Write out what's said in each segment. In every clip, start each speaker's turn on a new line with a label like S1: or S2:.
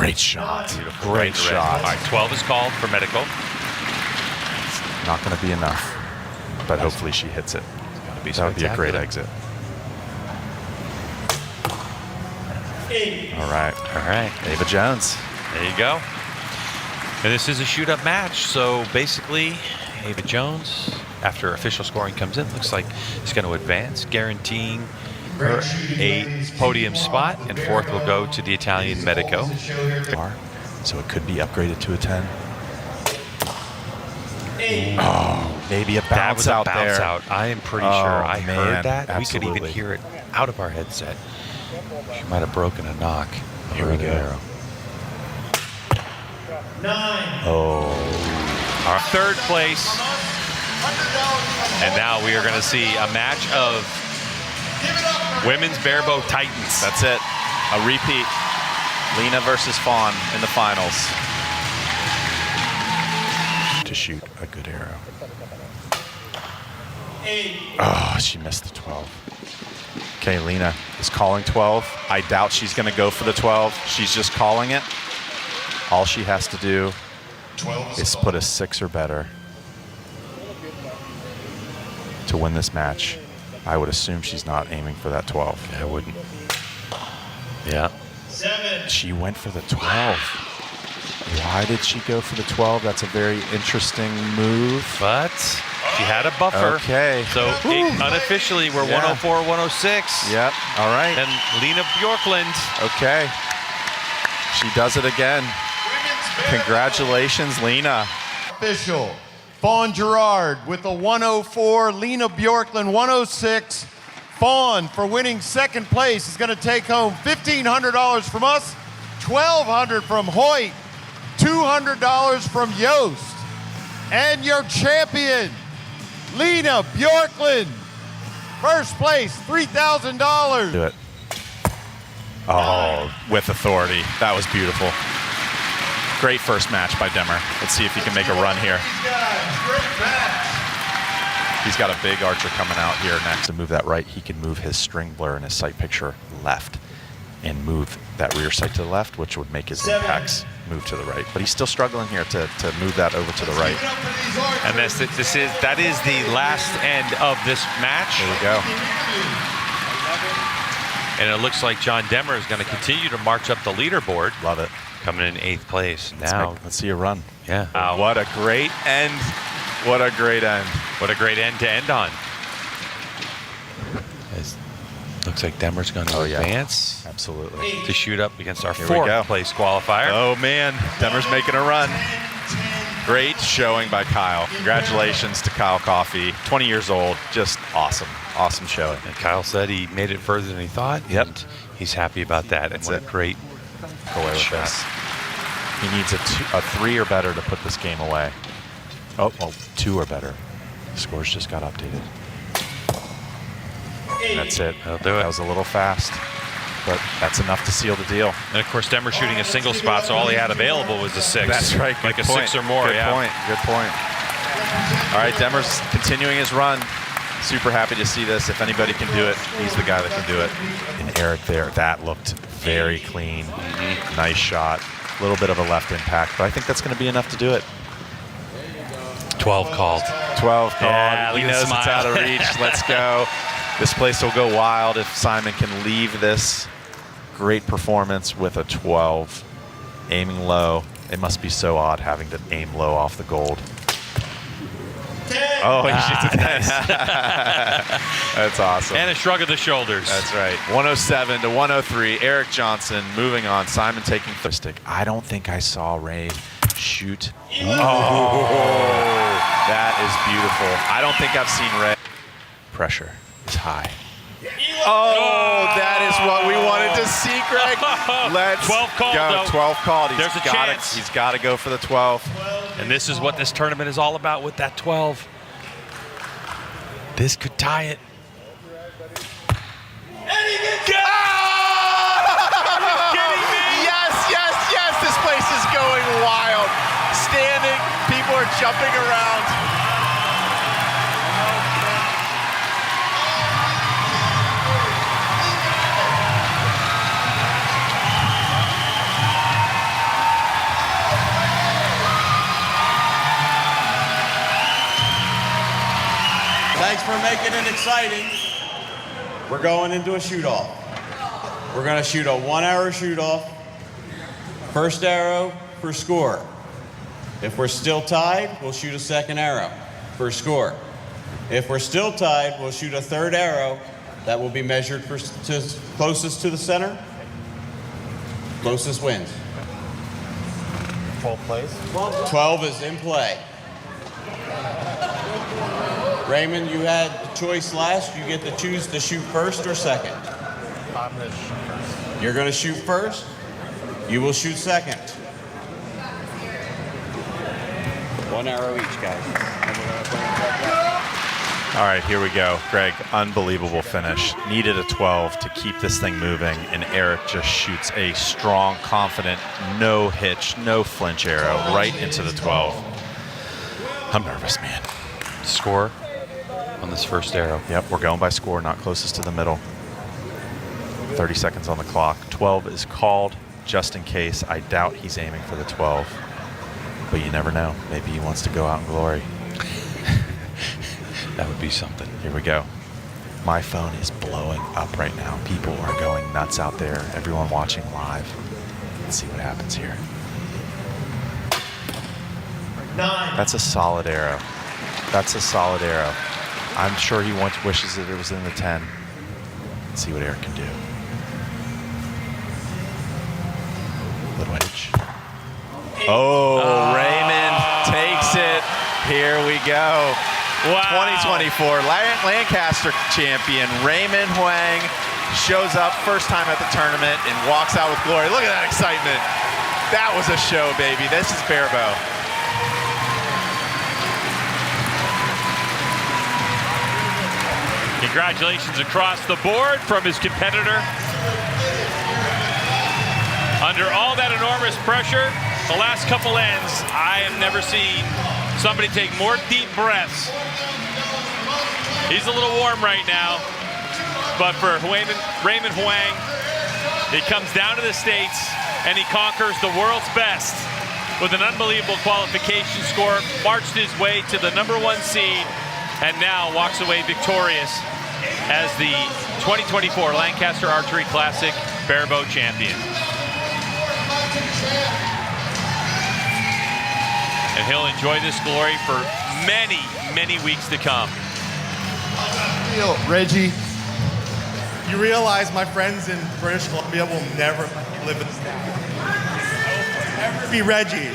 S1: Great shot.
S2: Beautiful.
S1: Great shot.
S2: All right, 12 is called for medical.
S1: Not going to be enough, but hopefully she hits it. That would be a great exit. All right. Ava Jones.
S2: There you go. And this is a shoot-up match, so basically, Ava Jones, after official scoring comes in, looks like she's going to advance, guaranteeing her a podium spot, and fourth will go to the Italian Medico.
S1: So it could be upgraded to a 10. Oh, maybe a bounce out there.
S2: Bounce out. I am pretty sure I heard that.
S1: Absolutely.
S2: We could even hear it out of our headset. She might have broken a knock.
S1: Here we go.
S3: 9.
S1: Oh.
S2: Our third place. And now we are going to see a match of women's Barebow Titans.
S1: That's it. A repeat. Lena versus Fawn in the finals. To shoot a good arrow.
S3: 8.
S1: Oh, she missed the 12. Okay, Lena is calling 12. I doubt she's going to go for the 12. She's just calling it. All she has to do is put a 6 or better to win this match. I would assume she's not aiming for that 12.
S2: I wouldn't. Yeah.
S3: 7.
S1: She went for the 12. Why did she go for the 12? That's a very interesting move.
S2: But she had a buffer.
S1: Okay.
S2: So unofficially, we're 104, 106.
S1: Yep. All right.
S2: And Lena Bjorklund.
S1: Okay. She does it again. Congratulations, Lena.
S3: Official. Fawn Gerard with the 104, Lena Bjorklund 106. Fawn, for winning second place, is going to take home $1,500 from us, $1,200 from Hoyt, $200 from Yost. And your champion, Lena Bjorklund. First place, $3,000.
S1: Do it. Oh, with authority. That was beautiful. Great first match by Demmer. Let's see if he can make a run here. He's got a big archer coming out here next. To move that right, he can move his string blur and his sight picture left and move that rear sight to the left, which would make his impacts move to the right. But he's still struggling here to move that over to the right.
S2: And that is the last end of this match.
S1: There we go.
S2: And it looks like John Demmer is going to continue to march up the leaderboard.
S1: Love it.
S2: Coming in 8th place. Now,
S1: Let's see a run.
S2: yeah.
S1: What a great end. What a great end.
S2: What a great end to end on. Looks like Demmer's going to advance
S1: Absolutely.
S2: to shoot up against our
S1: Here we go.
S2: 4th place qualifier.
S1: Oh, man. Demmer's making a run. Great showing by Kyle. Congratulations to Kyle Coffey. 20 years old. Just awesome. Awesome showing.
S2: And Kyle said he made it further than he thought.
S1: Yep.
S2: And he's happy about that. And what a great
S1: Go away with this. He needs a 3 or better to put this game away. Oh, well, 2 or better. The scores just got updated. That's it.
S2: That'll do it.
S1: That was a little fast, but that's enough to seal the deal.
S2: And of course, Demmer shooting a single spot, so all he had available was a 6.
S1: That's right.
S2: Like
S1: Good
S2: a
S1: point.
S2: 6 or more.
S1: Good point. Good point. All right, Demmer's continuing his run. Super happy to see this. If anybody can do it, he's the guy that can do it. And Eric there, that looked very clean. Nice shot. A little bit of a left impact, but I think that's going to be enough to do it.
S2: 12 called.
S1: 12 called.
S2: Yeah,
S1: He
S2: look at
S1: knows
S2: the
S1: it's
S2: smile.
S1: out of reach. Let's go. This place will go wild if Simon can leave this great performance with a 12. Aiming low. It must be so odd having to aim low off the gold.
S3: 10.
S1: Oh, he shoots a 10. That's awesome.
S2: And a shrug of the shoulders.
S1: That's right. 107 to 103. Eric Johnson moving on. Simon taking third stick. I don't think I saw Ray shoot. Oh, that is beautiful. I don't think I've seen Ray. Pressure is high. Oh, that is what we wanted to see, Greg. Let's
S2: 12 called,
S1: go.
S2: though.
S1: 12 called.
S2: There's a chance.
S1: He's got to go for the 12.
S2: And this is what this tournament is all about with that 12. This could tie it.
S1: Yes, yes, yes. This place is going wild. Standing, people are jumping around.
S4: for making it exciting. We're going into a shoot-off. We're going to shoot a 1-arrow shoot-off. First arrow for score. If we're still tied, we'll shoot a second arrow for score. If we're still tied, we'll shoot a third arrow that will be measured closest to the center. Closest wins.
S3: 12 plays.
S4: 12 is in play. Raymond, you had the choice last. You get to choose to shoot first or second.
S3: I'm going to shoot first.
S4: You're going to shoot first. You will shoot second. 1 arrow each, guys. And we're going to bring it back.
S1: All right, here we go. Greg, unbelievable finish. Needed a 12 to keep this thing moving, and Eric just shoots a strong, confident, no hitch, no flinch arrow right into the 12. I'm nervous, man.
S2: Score on this first arrow.
S1: Yep, we're going by score, not closest to the middle. 30 seconds on the clock. 12 is called just in case. I doubt he's aiming for the 12, but you never know. Maybe he wants to go out in glory.
S2: That would be something.
S1: Here we go. My phone is blowing up right now. People are going nuts out there. Everyone watching live. Let's see what happens here.
S3: 9.
S1: That's a solid arrow. That's a solid arrow. I'm sure he wishes that it was in the 10. Let's see what Eric can do. Little hitch. Oh, Raymond takes it. Here we go.
S2: Wow.
S1: 2024 Lancaster champion Raymond Huang shows up first time at the tournament and walks out with glory. Look at that excitement. That was a show, baby. This is Barebow.
S2: Congratulations across the board from his competitor. Under all that enormous pressure, the last couple ends, I have never seen somebody take more deep breaths. He's a little warm right now, but for Raymond Huang, he comes down to the States and he conquers the world's best with an unbelievable qualification score, marched his way to the #1 seed, and now walks away victorious as the 2024 Lancaster Archery Classic Barebow champion. And he'll enjoy this glory for many, many weeks to come.
S3: Reggie.
S5: You realize my friends in British Columbia will never live in the States. I will never be Reggie.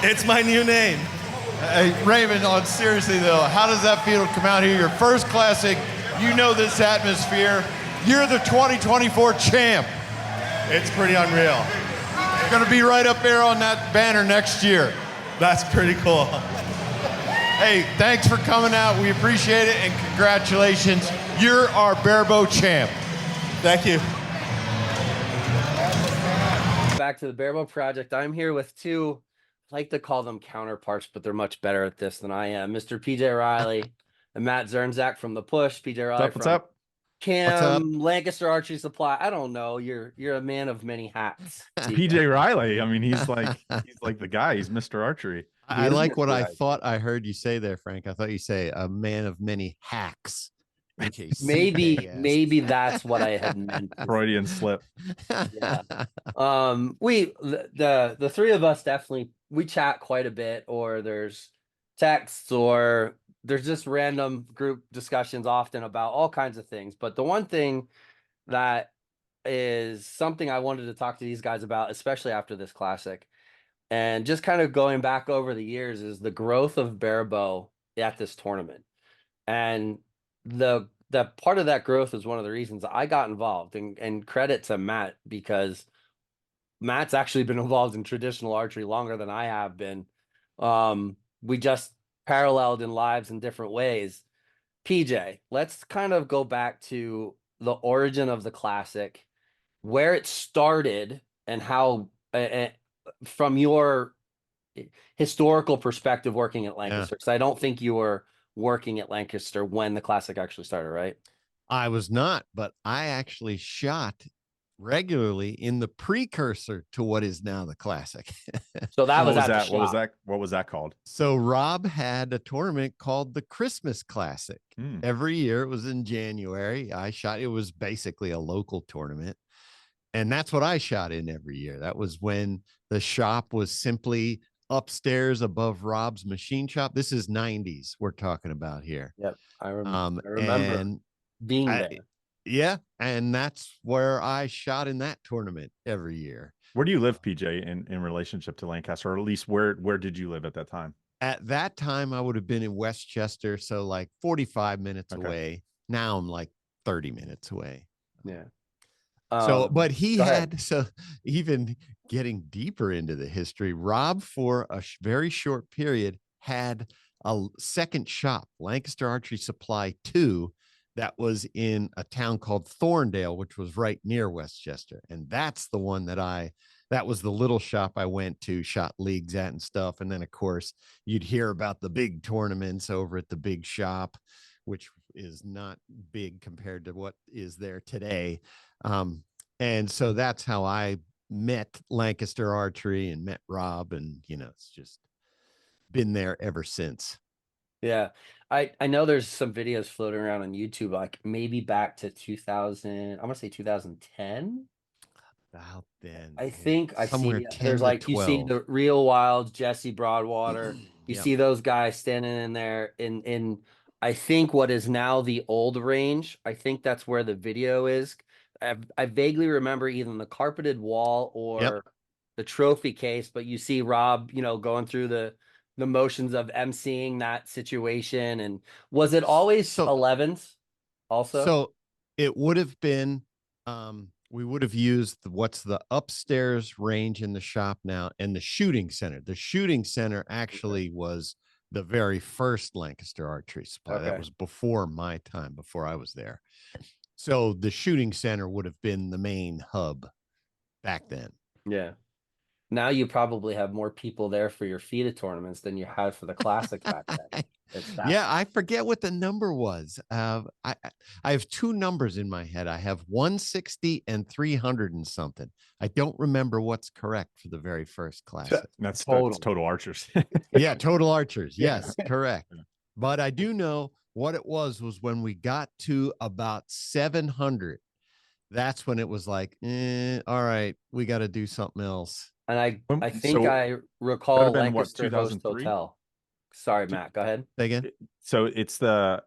S5: It's my new name.
S3: Hey, Raymond, on seriously though, how does that feel to come out here? Your first classic, you know this atmosphere. You're the 2024 champ.
S5: It's pretty unreal.
S3: You're gonna be right up there on that banner next year.
S5: That's pretty cool.
S3: Hey, thanks for coming out. We appreciate it, and congratulations. You're our Barebow champ.
S5: Thank you.
S6: Back to the Barebow project. I'm here with two, I like to call them counterparts, but they're much better at this than I am. Mr. PJ Riley and Matt Zernzak from The Push. PJ Riley
S7: What's
S6: from
S7: up?
S6: Cam, Lancaster Archery Supply. I don't know. You're a man of many hats.
S7: PJ Riley. I mean, he's like the guy. He's Mr. Archery.
S8: I like what I thought I heard you say there, Frank. I thought you say a man of many hacks. In case
S6: Maybe that's what I had meant.
S7: Freudian slip.
S6: Yeah. The three of us definitely, we chat quite a bit, or there's texts, or there's just random group discussions often about all kinds of things. But the one thing that is something I wanted to talk to these guys about, especially after this classic, and just kind of going back over the years, is the growth of Barebow at this tournament. And the part of that growth is one of the reasons I got involved, and credit to Matt, because Matt's actually been involved in traditional archery longer than I have been. We just paralleled in lives in different ways. PJ, let's kind of go back to the origin of the classic, where it started, and how from your historical perspective working at Lancaster, because I don't think you were working at Lancaster when the classic actually started, right?
S8: I was not, but I actually shot regularly in the precursor to what is now the Classic.
S6: So that
S7: What
S6: was
S7: was
S6: at the
S7: that? What was
S6: shop.
S7: that? What was that called?
S8: So Rob had a tournament called the Christmas Classic. Every year, it was in January. I shot, it was basically a local tournament. And that's what I shot in every year. That was when the shop was simply upstairs above Rob's machine shop. This is 90s we're talking about here.
S6: Yep, I remember
S8: And
S6: being there.
S8: Yeah, and that's where I shot in that tournament every year.
S7: Where do you live, PJ, in relationship to Lancaster, or at least where did you live at that time?
S8: At that time, I would have been in Westchester, so like 45 minutes
S7: Okay.
S8: away. Now I'm like 30 minutes away.
S6: Yeah.
S8: So, but he
S6: go
S8: had,
S6: ahead.
S8: so even getting deeper into the history, Rob, for a very short period, had a second shop, Lancaster Archery Supply 2, that was in a town called Thorndale, which was right near Westchester. And that's the one that was the little shop I went to, shot leagues at and stuff. And then, of course, you'd hear about the big tournaments over at the big shop, which is not big compared to what is there today. And so that's how I met Lancaster Archery and met Rob. And, it's just been there ever since.
S6: Yeah. I know there's some videos floating around on YouTube, like maybe back to 2000, I'm gonna say 2010.
S8: About then.
S6: I think I
S8: somewhere
S6: see
S8: 10
S6: there's
S8: to
S6: like, you see
S8: 12.
S6: the Real Wilds, Jesse Broadwater. You
S8: Yep.
S6: see those guys standing in there in I think what is now the old range. I think that's where the video is. I vaguely remember either the carpeted wall or
S8: Yep.
S6: the trophy case, but you see Rob, going through the motions of emceeing that situation. And was it always 11s also?
S8: So it would have been, we would have used what's the upstairs range in the shop now and the shooting center. The shooting center actually was the very first Lancaster Archery Supply. That was before my time, before I was there. So the shooting center would have been the main hub back then.
S6: Yeah. Now you probably have more people there for your FIDA tournaments than you had for the Classic back then.
S8: Yeah, I forget what the number was. I have two numbers in my head. I have 160 and 300 and something. I don't remember what's correct for the very first Classic.
S7: That's total archers.
S8: Yeah, total archers. Yes, correct. But I do know what it was when we got to about 700. That's when it was like, all right, we got to do something else.
S6: And I think I recall Lancaster Host
S7: 2003?
S6: Hotel. Sorry, Matt, go ahead.
S8: Say again.
S7: So it's the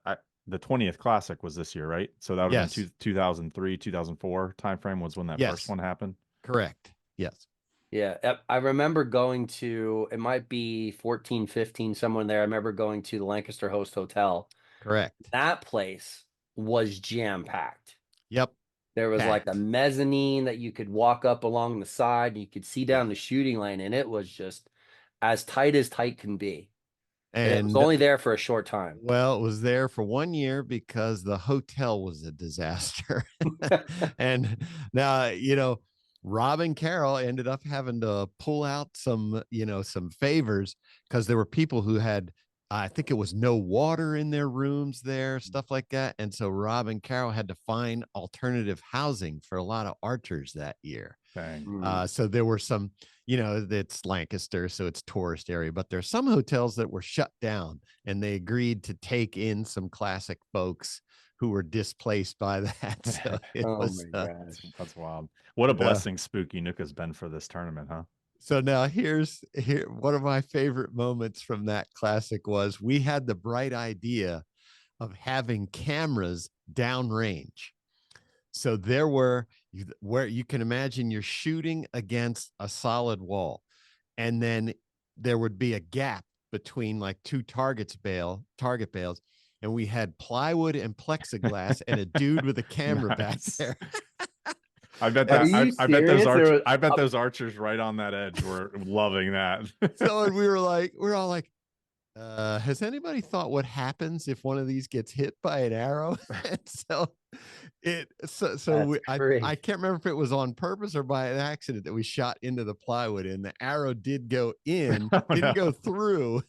S7: 20th Classic was this year, right? So that would have been 2003, 2004 timeframe was when that first one happened.
S8: Correct. Yes.
S6: Yeah, I remember going to, it might be 14, 15, someone there. I remember going to the Lancaster Host Hotel.
S8: Correct.
S6: That place was jam-packed.
S8: Yep.
S6: There was like a mezzanine that you could walk up along the side. And you could see down the shooting lane, and it was just as tight can be. And it was only there for a short time.
S8: Well, it was there for 1 year because the hotel was a disaster. And now, Rob and Carol ended up having to pull out some favors because there were people who had, I think it was no water in their rooms there, stuff like that. And so Rob and Carol had to find alternative housing for a lot of archers that year. So there were some, it's Lancaster, so it's tourist area, but there's some hotels that were shut down and they agreed to take in some Classic folks who were displaced by that. So it was,
S6: my gosh.
S7: That's wild. What a blessing Spooky Nook has been for this tournament, huh?
S8: So now here one of my favorite moments from that Classic was we had the bright idea of having cameras downrange. So there were where you can imagine you're shooting against a solid wall, and then there would be a gap between like two target bales, and we had plywood and plexiglass and a dude with a camera back there.
S7: I bet those archers right on that edge were loving that.
S8: So and we were all like, has anybody thought what happens if one of these gets hit by an arrow? And I can't remember if it was on purpose or by an accident that we shot into the plywood, and the arrow did go in, didn't go through.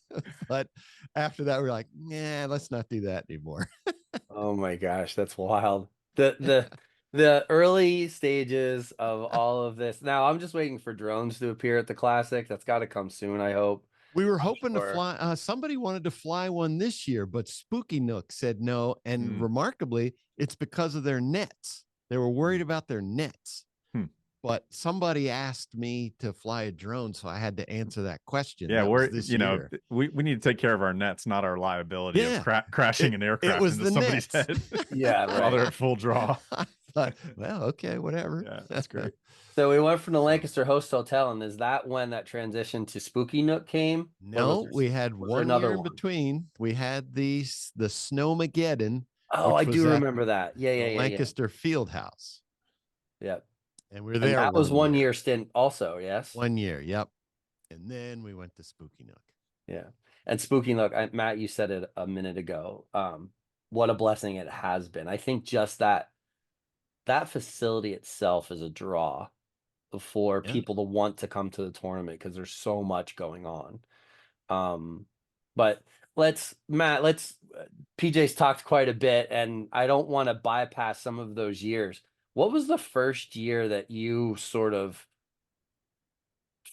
S8: But after that, we were like, nah, let's not do that anymore.
S6: Oh my gosh, that's wild. The the early stages of all of this. Now I'm just waiting for drones to appear at the Classic. That's got to come soon, I hope.
S8: We were hoping to
S6: sure.
S8: fly. Somebody wanted to fly one this year, but Spooky Nook said no. And remarkably, it's because of their nets. They were worried about their nets. But somebody asked me to fly a drone, so I had to answer that question.
S7: Yeah,
S8: we're this year.
S7: we need to take care of our nets, not our liability of crashing an aircraft into somebody's head.
S6: Yeah, right.
S7: While they're at full draw.
S8: I thought, well, okay, whatever.
S7: Yeah, that's great.
S6: So we went from the Lancaster Host Hotel, and is that when that transition to Spooky Nook came?
S8: No, we had one year in between. We had the Snowmageddon.
S6: Oh, I do remember that. Yeah,
S8: Lancaster Fieldhouse.
S6: Yep.
S8: And we were there.
S6: That was 1 year stint also, yes?
S8: 1 year, yep. And then we went to Spooky Nook.
S6: Yeah. And Spooky Nook, Matt, you said it a minute ago. What a blessing it has been. I think just that facility itself is a draw for people to want to come to the tournament because there's so much going on. But PJ's talked quite a bit, and I don't want to bypass some of those years. What was the first year that you sort of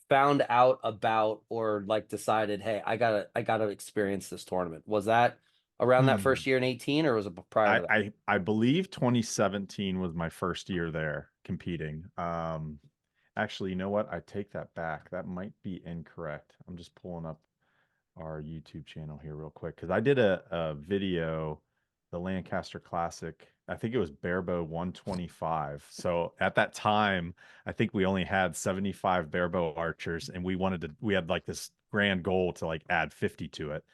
S6: found out about or like decided, hey, I gotta experience this tournament? Was that around that first year in 18, or was it prior to that?
S7: I believe 2017 was my first year there competing. Actually, you know what? I take that back. That might be incorrect. I'm just pulling up our YouTube channel here real quick because I did a video, the Lancaster Classic. I think it was Barebow 125. So at that time, I think we only had 75 Barebow archers, and we had like this grand goal to like add 50 to it.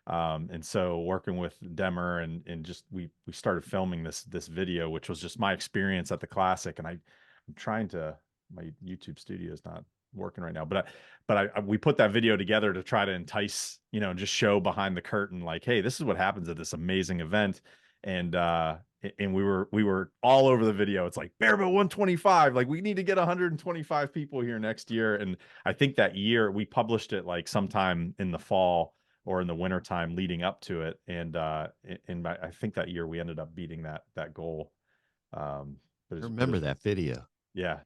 S7: And so working with Demmer and just we started filming this video, which was just my experience at the Classic. And I'm trying to, my YouTube studio is not working right now, but we put that video together to try to entice, just show behind the curtain, like, hey, this is what happens at this amazing event. And we were all over the video. It's like Barebow 125, like we need to get 125 people here next year. And I think that year we published it like sometime in the fall or in the winter time leading up to it. And I think that year we ended up beating that goal. But
S8: I remember that video.
S7: Yeah,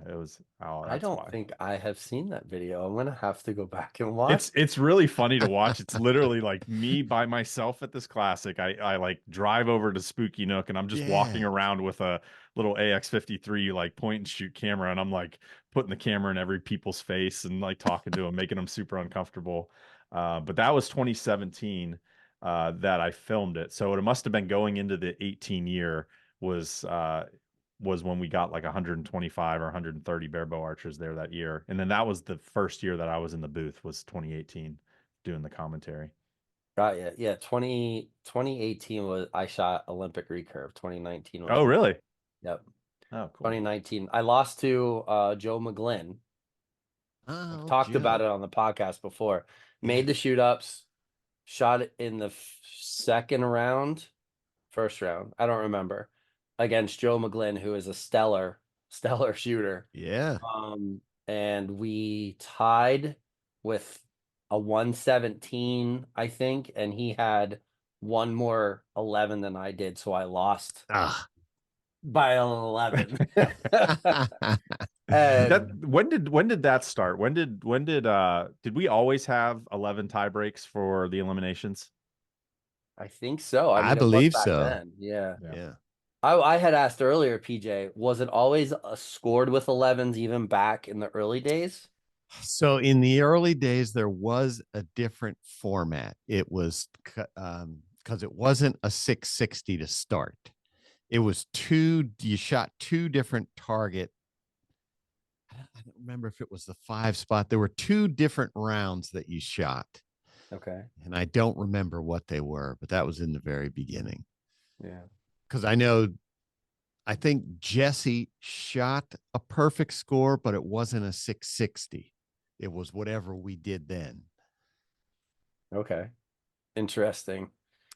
S7: it was. Oh,
S6: I don't think I have seen that video. I'm gonna have to go back and watch.
S7: It's really funny to watch. It's literally like me by myself at this Classic. I like drive over to Spooky Nook and I'm just walking around with a little AX-53 like point and shoot camera, and I'm like putting the camera in every people's face and like talking to them, making them super uncomfortable. But that was 2017 that I filmed it. So it must have been going into the 18 year was when we got like 125 or 130 Barebow archers there that year. And then that was the first year that I was in the booth, was 2018 doing the commentary.
S6: Got you. Yeah. 2018 was, I shot Olympic recurve. 2019 was.
S7: Oh, really?
S6: Yep.
S7: Oh, cool.
S6: 2019. I lost to Joe McGlynn. I've talked about it on the podcast before. Made the shoot ups, shot it in the first round. I don't remember. Against Joe McGlynn, who is a stellar shooter.
S8: Yeah.
S6: And we tied with a 117, I think, and he had one more 11 than I did, so I lost by an 11.
S7: When did that start? When did we always have 11 tie breaks for the eliminations?
S6: I think so.
S8: I believe so.
S6: Then. Yeah.
S8: I
S6: had asked earlier, PJ, was it always scored with 11s even back in the early days?
S8: So in the early days, there was a different format. It was because it wasn't a 660 to start. It was you shot two different target. I don't remember if it was the 5 spot. There were 2 different rounds that you shot.
S6: Okay.
S8: And I don't remember what they were, but that was in the very beginning.
S6: Yeah.
S8: Because I think Jesse shot a perfect score, but it wasn't a 660. It was whatever we did then.
S6: Okay. Interesting.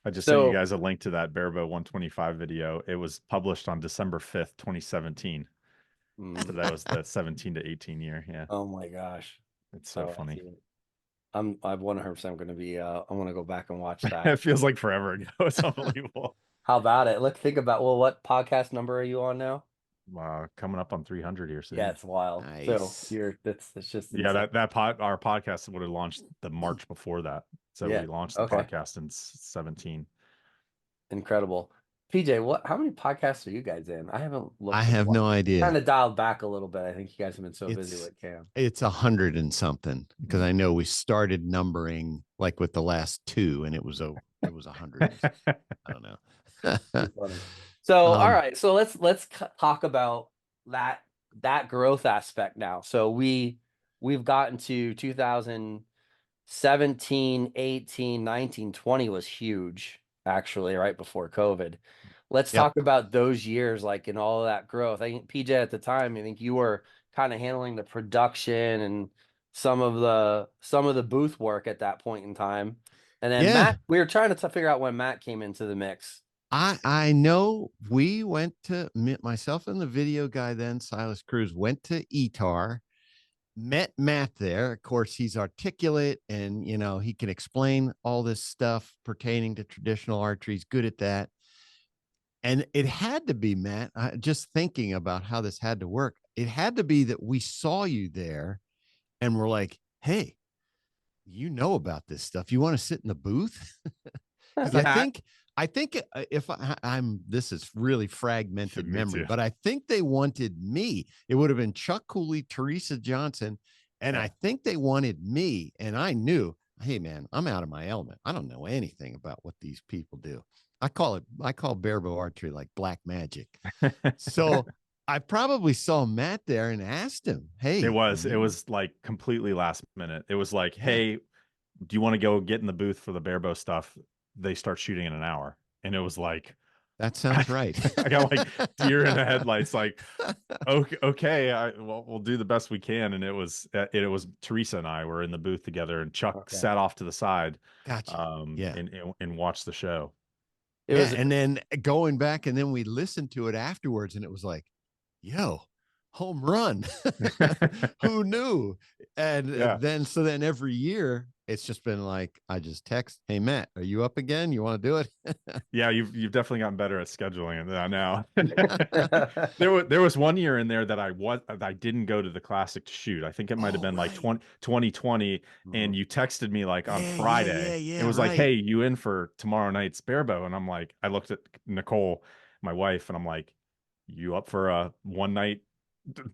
S7: I just sent you guys a link to that Barebow 125 video. It was published on December 5th, 2017. So that was the 17 to 18 year. Yeah.
S6: Oh my gosh.
S7: It's so funny.
S6: I'm 100% going to be, I want to go back and watch that.
S7: It feels like forever ago. It's unbelievable.
S6: How about it? Think about, well, what podcast number are you on now?
S7: Coming up on 300 here soon.
S6: Yeah, it's wild. So
S8: Nice.
S6: it's just
S7: Yeah,
S6: insane.
S7: our podcast would have launched the March before that. So
S6: Yeah.
S7: we launched the
S6: Okay.
S7: podcast in 17.
S6: Incredible. PJ, how many podcasts are you guys in? I haven't looked.
S8: I have no idea.
S6: Kind of dialed back a little bit. I think you guys have been so busy
S8: It's
S6: with Cam.
S8: it's 100 and something because I know we started numbering like with the last two, and it was 100. I don't know.
S6: So all right, so let's talk about that growth aspect now. So we've gotten to 2017, 18, 19, 20 was huge actually right before COVID. Let's
S8: Yep.
S6: talk about those years, like in all of that growth. I think PJ at the time, I think you were kind of handling the production and some of the booth work at that point in time. And then
S8: Yeah.
S6: Matt, we were trying to figure out when Matt came into the mix.
S8: I know we went to myself and the video guy then, Silas Cruz, went to ETAR, met Matt there. Of course, he's articulate and he can explain all this stuff pertaining to traditional archery. He's good at that. And it had to be, Matt, just thinking about how this had to work. It had to be that we saw you there and we're like, hey, you know about this stuff. You want to sit in the booth? Because I think if this is really fragmented memory, but I think they wanted me. It would have been Chuck Cooley, Teresa Johnson, and I think they wanted me. And I knew, hey man, I'm out of my element. I don't know anything about what these people do. I call Barebow archery like black magic. So I probably saw Matt there and asked him, hey,
S7: it was like completely last minute. It was like, hey, do you want to go get in the booth for the Barebow stuff? They start shooting in an hour. And it was like,
S8: that sounds right.
S7: I got like deer in the headlights. Like, okay, we'll do the best we can. And it was Teresa and I were in the booth together, and Chuck sat off to the side,
S8: gotcha.
S7: And watched the show.
S8: And then going back, and then we listened to it afterwards, and it was like, yo, home run. Who knew? And then every year it's just been like, I just text, hey Matt, are you up again? You want to do it?
S7: Yeah, you've definitely gotten better at scheduling it now. There was one year in there that I didn't go to the Classic to shoot. I think it might have been like 2020, and you texted me like on Friday. It was like, hey, you in for tomorrow night's Barebow? And I'm like, I looked at Nicole, my wife, and I'm like, you up for a one night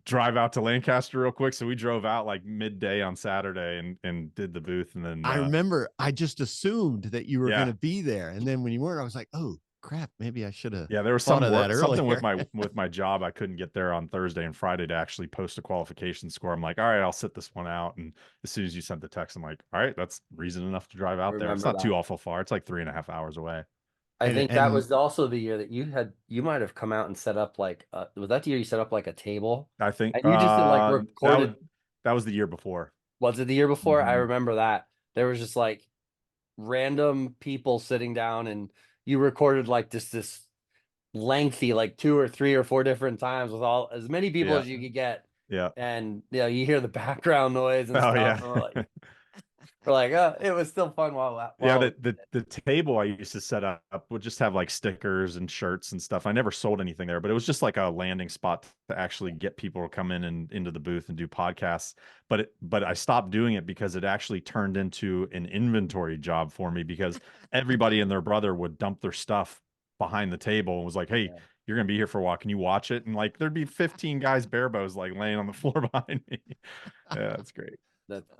S7: drive out to Lancaster real quick? So we drove out like midday on Saturday and did the booth. And then
S8: I remember I just assumed that you were going to be there, and then when you weren't, I was like, oh crap, maybe I should have.
S7: Yeah, there was something with my job. I couldn't get there on Thursday and Friday to actually post a qualification score. I'm like, all right, I'll sit this one out. And as soon as you sent the text, I'm like, all right, that's reason enough to drive out there. It's not too awful far. It's like 3.5 hours away.
S6: I think that was also the year that you might have come out and set up like was that the year you set up like a table?
S7: I think
S6: and you just did like recorded.
S7: That was the year before.
S6: Was it the year before?
S7: Mm-hmm.
S6: I remember that. There was just like random people sitting down, and you recorded like this lengthy, like 2 or 3 or 4 different times with as many people as you could get.
S7: Yeah.
S6: And you hear the background noise and stuff.
S7: Yeah.
S6: And we're like, oh, it was still fun while
S7: the table I used to set up would just have like stickers and shirts and stuff. I never sold anything there, but it was just like a landing spot to actually get people to come in and into the booth and do podcasts. But I stopped doing it because it actually turned into an inventory job for me, because everybody and their brother would dump their stuff behind the table and was like, hey, you're gonna be here for a while, can you watch it? And like there'd be 15 guys barebows like laying on the floor behind me. Yeah, that's great.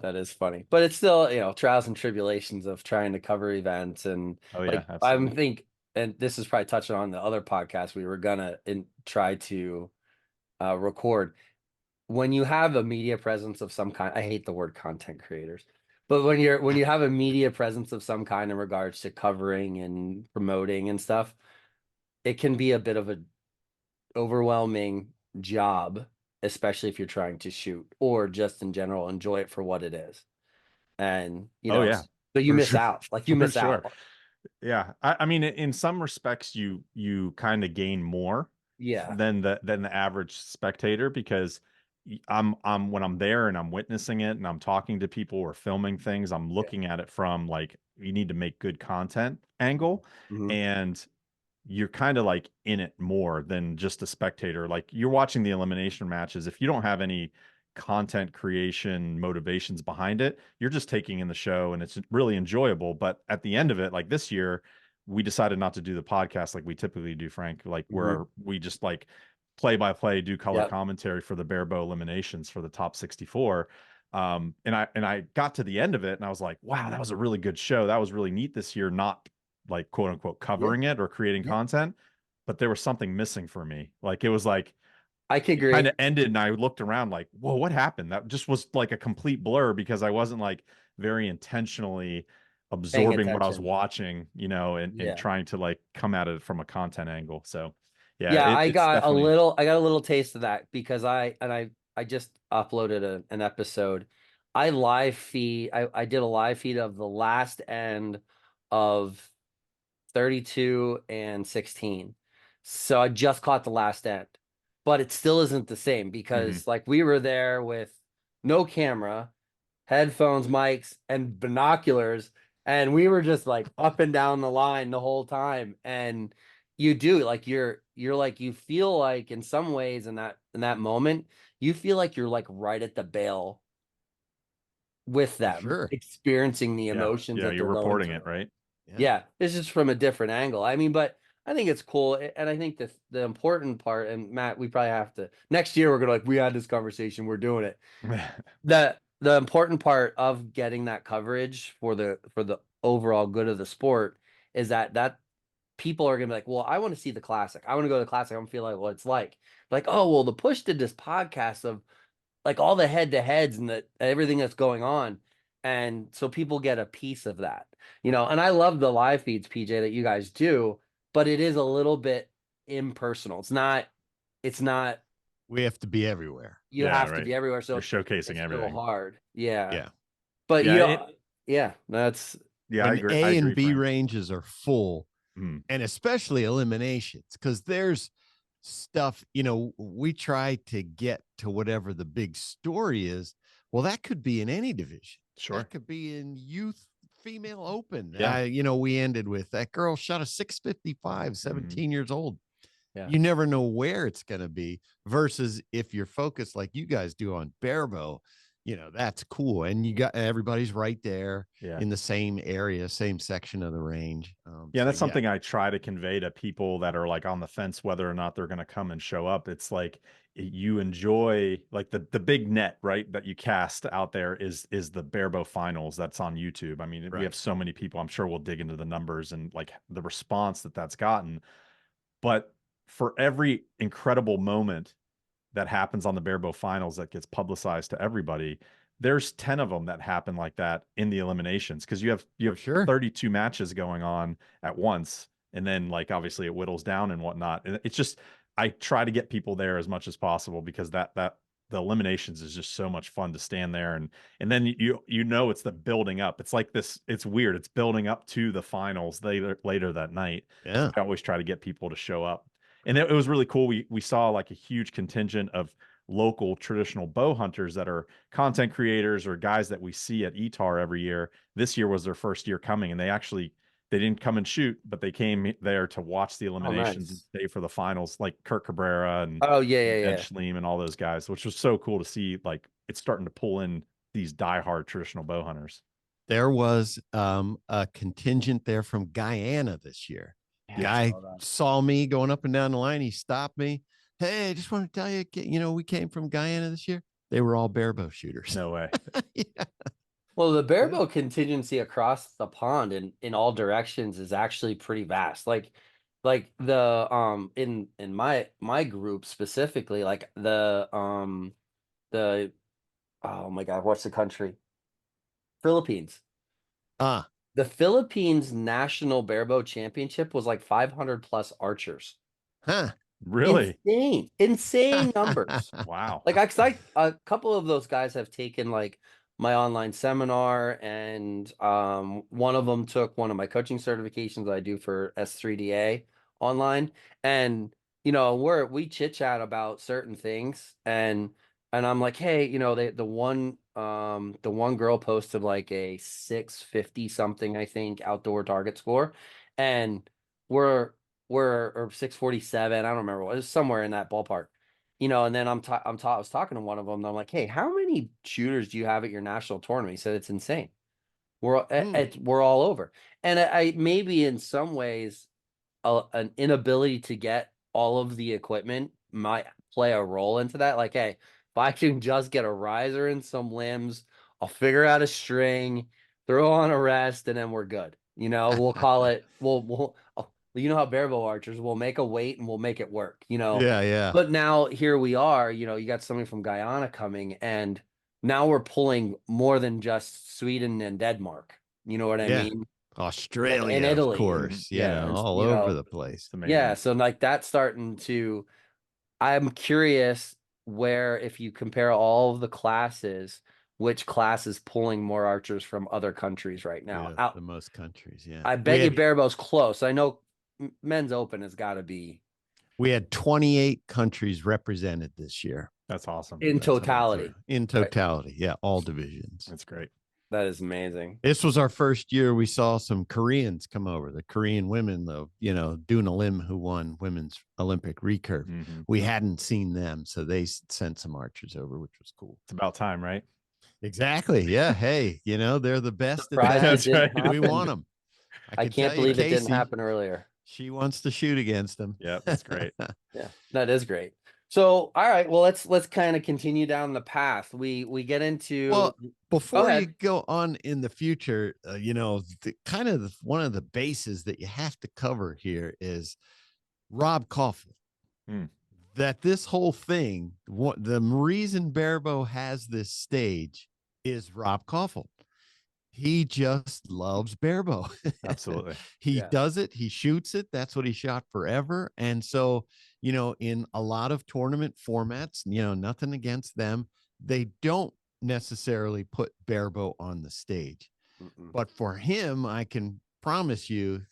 S6: That is funny, but it's still, trials and tribulations of trying to cover events. And I think, and this is probably touching on the other podcast we were gonna try to record. When you have a media presence of some kind, I hate the word content creators, but when you have a media presence of some kind in regards to covering and promoting and stuff, it can be a bit of a overwhelming job, especially if you're trying to shoot or just in general enjoy it for what it is. And so you miss out. Like you miss out.
S7: Yeah. I mean, in some respects you kind of gain more than the average spectator, because I'm when I'm there and I'm witnessing it and I'm talking to people or filming things, I'm looking at it from like, you need to make good content angle.
S6: Mm-hmm.
S7: And you're kind of like in it more than just a spectator. Like you're watching the elimination matches. If you don't have any content creation motivations behind it, you're just taking in the show and it's really enjoyable. But at the end of it, like this year, we decided not to do the podcast like we typically do, Frank, like where we just like play by play, do color commentary for the Barebow eliminations for the top 64. And I got to the end of it and I was like, wow, that was a really good show. That was really neat this year, not like quote unquote covering it or creating content, but there was something missing for me. Like it was like
S6: I could agree.
S7: Kind of ended and I looked around like, whoa, what happened? That just was like a complete blur because I wasn't like very intentionally absorbing what I was watching, you know, and trying to like come at it from a content angle. So
S6: yeah, I
S7: it's
S6: got
S7: definitely...
S6: I got a little taste of that because I just uploaded an episode. I did a live feed of the last end of 32 and 16. So I just caught the last end. But it still isn't the same because like we were there with no camera, headphones, mics, and binoculars, and we were just like up and down the line the whole time. And you do like you're like you feel like in some ways in that moment, you feel like you're like right at the bail with them, experiencing the emotions that
S7: you're
S6: they're
S7: reporting
S6: going
S7: it,
S6: through.
S7: right?
S6: Yeah, it's just from a different angle. I mean, but I think it's cool, and I think the important part, and Matt, we probably have to next year. We're gonna like we had this conversation. We're doing it. The important part of getting that coverage for the overall good of the sport is that people are gonna be like, well, I want to see the classic. I want to go to the classic. I want to feel like what it's like, oh, well, the Push did this podcast of like all the head to heads and everything that's going on. And so people get a piece of that, you know, and I love the live feeds, PJ, that you guys do, but it is a little bit impersonal. It's not,
S8: we have to be everywhere.
S6: You have to be everywhere. So
S7: you're showcasing
S6: it's
S7: everything.
S6: Hard. Yeah.
S8: Yeah.
S6: But that's,
S8: when
S7: I agree.
S8: A
S7: I
S8: and
S7: agree,
S8: B
S7: Frank.
S8: ranges are full, and especially eliminations, because there's stuff, you know, we try to get to whatever the big story is. Well, that could be in any division.
S7: Sure.
S8: That could be in youth female open.
S7: Yeah.
S8: You know, we ended with that girl shot a 655, 17 years old.
S6: Yeah.
S8: You never know where it's going to be versus if you're focused like you guys do on Barebow, you know, that's cool. And you got everybody's right there in the same area, same section of the range.
S7: That's something I try to convey to people that are like on the fence, whether or not they're going to come and show up. It's like you enjoy like the big net, right? That you cast out there is the Barebow finals that's on YouTube. I mean, we have so many people, I'm sure we'll dig into the numbers and like the response that's gotten, but for every incredible moment that happens on the Barebow finals that gets publicized to everybody, there's 10 of them that happen like that in the eliminations because you have 32 matches going on at once, and then like obviously it whittles down and whatnot. And it's just I try to get people there as much as possible because that the eliminations is just so much fun to stand there and then you know it's the building up. It's like this. It's weird. It's building up to the finals later that night.
S8: Yeah,
S7: I always try to get people to show up. And it was really cool. We saw like a huge contingent of local traditional bow hunters that are content creators or guys that we see at ETAR every year. This year was their first year coming, and they didn't come and shoot, but they came there to watch the eliminations and stay for the finals, like Kurt Cabrera and Ed Schleem and all those guys, which was so cool to see. Like it's starting to pull in these diehard traditional bow hunters.
S8: There was a contingent there from Guyana this year. Guy saw me going up and down the line. He stopped me. Hey, I just want to tell you, you know, we came from Guyana this year. They were all Barebow shooters.
S7: No way.
S6: Well, the Barebow contingency across the pond in all directions is actually pretty vast. Like the in my group specifically, like the oh my God, what's the country? Philippines. The Philippines National Barebow Championship was like 500 plus archers.
S8: Huh.
S7: Really?
S6: Insane numbers.
S7: Wow.
S6: Like a couple of those guys have taken like my online seminar, and one of them took one of my coaching certifications I do for S3DA online. And you know, we chit chat about certain things, and I'm like, hey, you know, the one girl posted like a 650 something, I think, outdoor target score, and we're or 647. I don't remember what it was, somewhere in that ballpark. You know, and then I was talking to one of them. And I'm like, hey, how many shooters do you have at your national tournament? He said it's insane. We're all over, and I maybe in some ways an inability to get all of the equipment might play a role into that. Like, hey, if I can just get a riser and some limbs, I'll figure out a string, throw on a rest, and then we're good. You know, we'll call it. You know how barebow archers will make a weight and we'll make it work. You know.
S8: Yeah, yeah.
S6: But now here we are. You know, you got somebody from Guyana coming, and now we're pulling more than just Sweden and Denmark. You know what I
S8: Yeah.
S6: mean?
S8: Australia,
S6: And Italy,
S8: of course.
S6: yeah, and,
S8: all
S6: you
S8: over
S6: know,
S8: the place.
S7: It's amazing.
S6: yeah. So like that's starting to. I'm curious where if you compare all of the classes, which class is pulling more archers from other countries right now?
S8: Yeah, the most countries. Yeah.
S6: I bet you Barebow's close. I know men's open has got to be
S8: We had 28 countries represented this year
S7: That's awesome.
S6: in
S8: That's how
S6: totality.
S8: in totality. Yeah, all divisions.
S7: That's great.
S6: That is amazing.
S8: This was our first year we saw some Koreans come over, the Korean women, Duna Lim, who won women's Olympic recurve.
S7: Mhm.
S8: We hadn't seen them, so they sent some archers over, which was cool.
S7: It's about time, right?
S8: Exactly. Yeah. Hey, they're the best at
S6: Surprised
S8: that.
S6: it didn't
S8: We
S6: happen.
S8: want them.
S6: I can't believe it didn't happen earlier.
S8: She wants to shoot against them.
S7: Yeah, that's great.
S6: Yeah, that is great. So, all right, well, let's kind of continue down the path. We get into.
S8: Well, before you
S6: ahead.
S8: go on in the future, one of the bases that you have to cover here is Rob Kaufold.
S7: Hmm.
S8: That this whole thing, the reason Barebow has this stage is Rob Kaufold. He just loves barebow.
S7: Absolutely.
S8: He does it. He shoots it. That's what he shot forever. And so, in a lot of tournament formats, nothing against them, they don't necessarily put barebow on the stage. But for him, I can promise you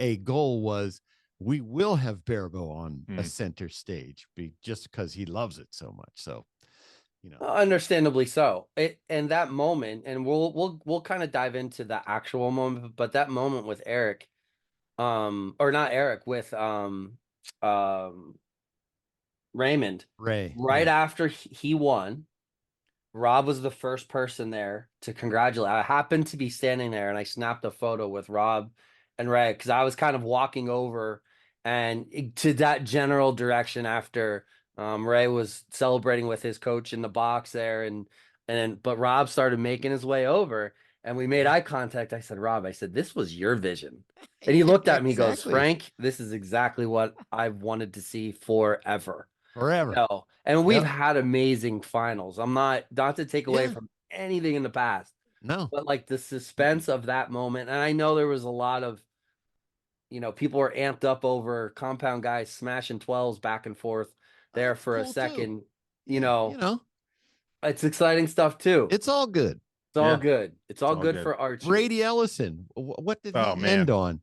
S8: a goal was we will have barebow on a center stage just because he loves it so much. So,
S6: Understandably so. And that moment, and we'll kind of dive into the actual moment, but that moment with Eric, or not Eric, with Raymond,
S8: Ray,
S6: right after he won, Rob was the first person there to congratulate. I happened to be standing there, and I snapped a photo with Rob and Ray because I was kind of walking over and to that general direction after. Ray was celebrating with his coach in the box there, but Rob started making his way over, and we made eye contact. I said, Rob, this was your vision. And he looked at me, he goes, Frank, this is exactly what I've wanted to see forever. And we've had amazing finals. I'm not to take away from anything in the past.
S8: No.
S6: But like the suspense of that moment, and I know there was a lot of people were amped up over compound guys smashing 12s back and forth there for a second. It's exciting stuff too.
S8: It's all good.
S6: It's all good. It's all good for Archie.
S8: Brady Ellison, what did he end on?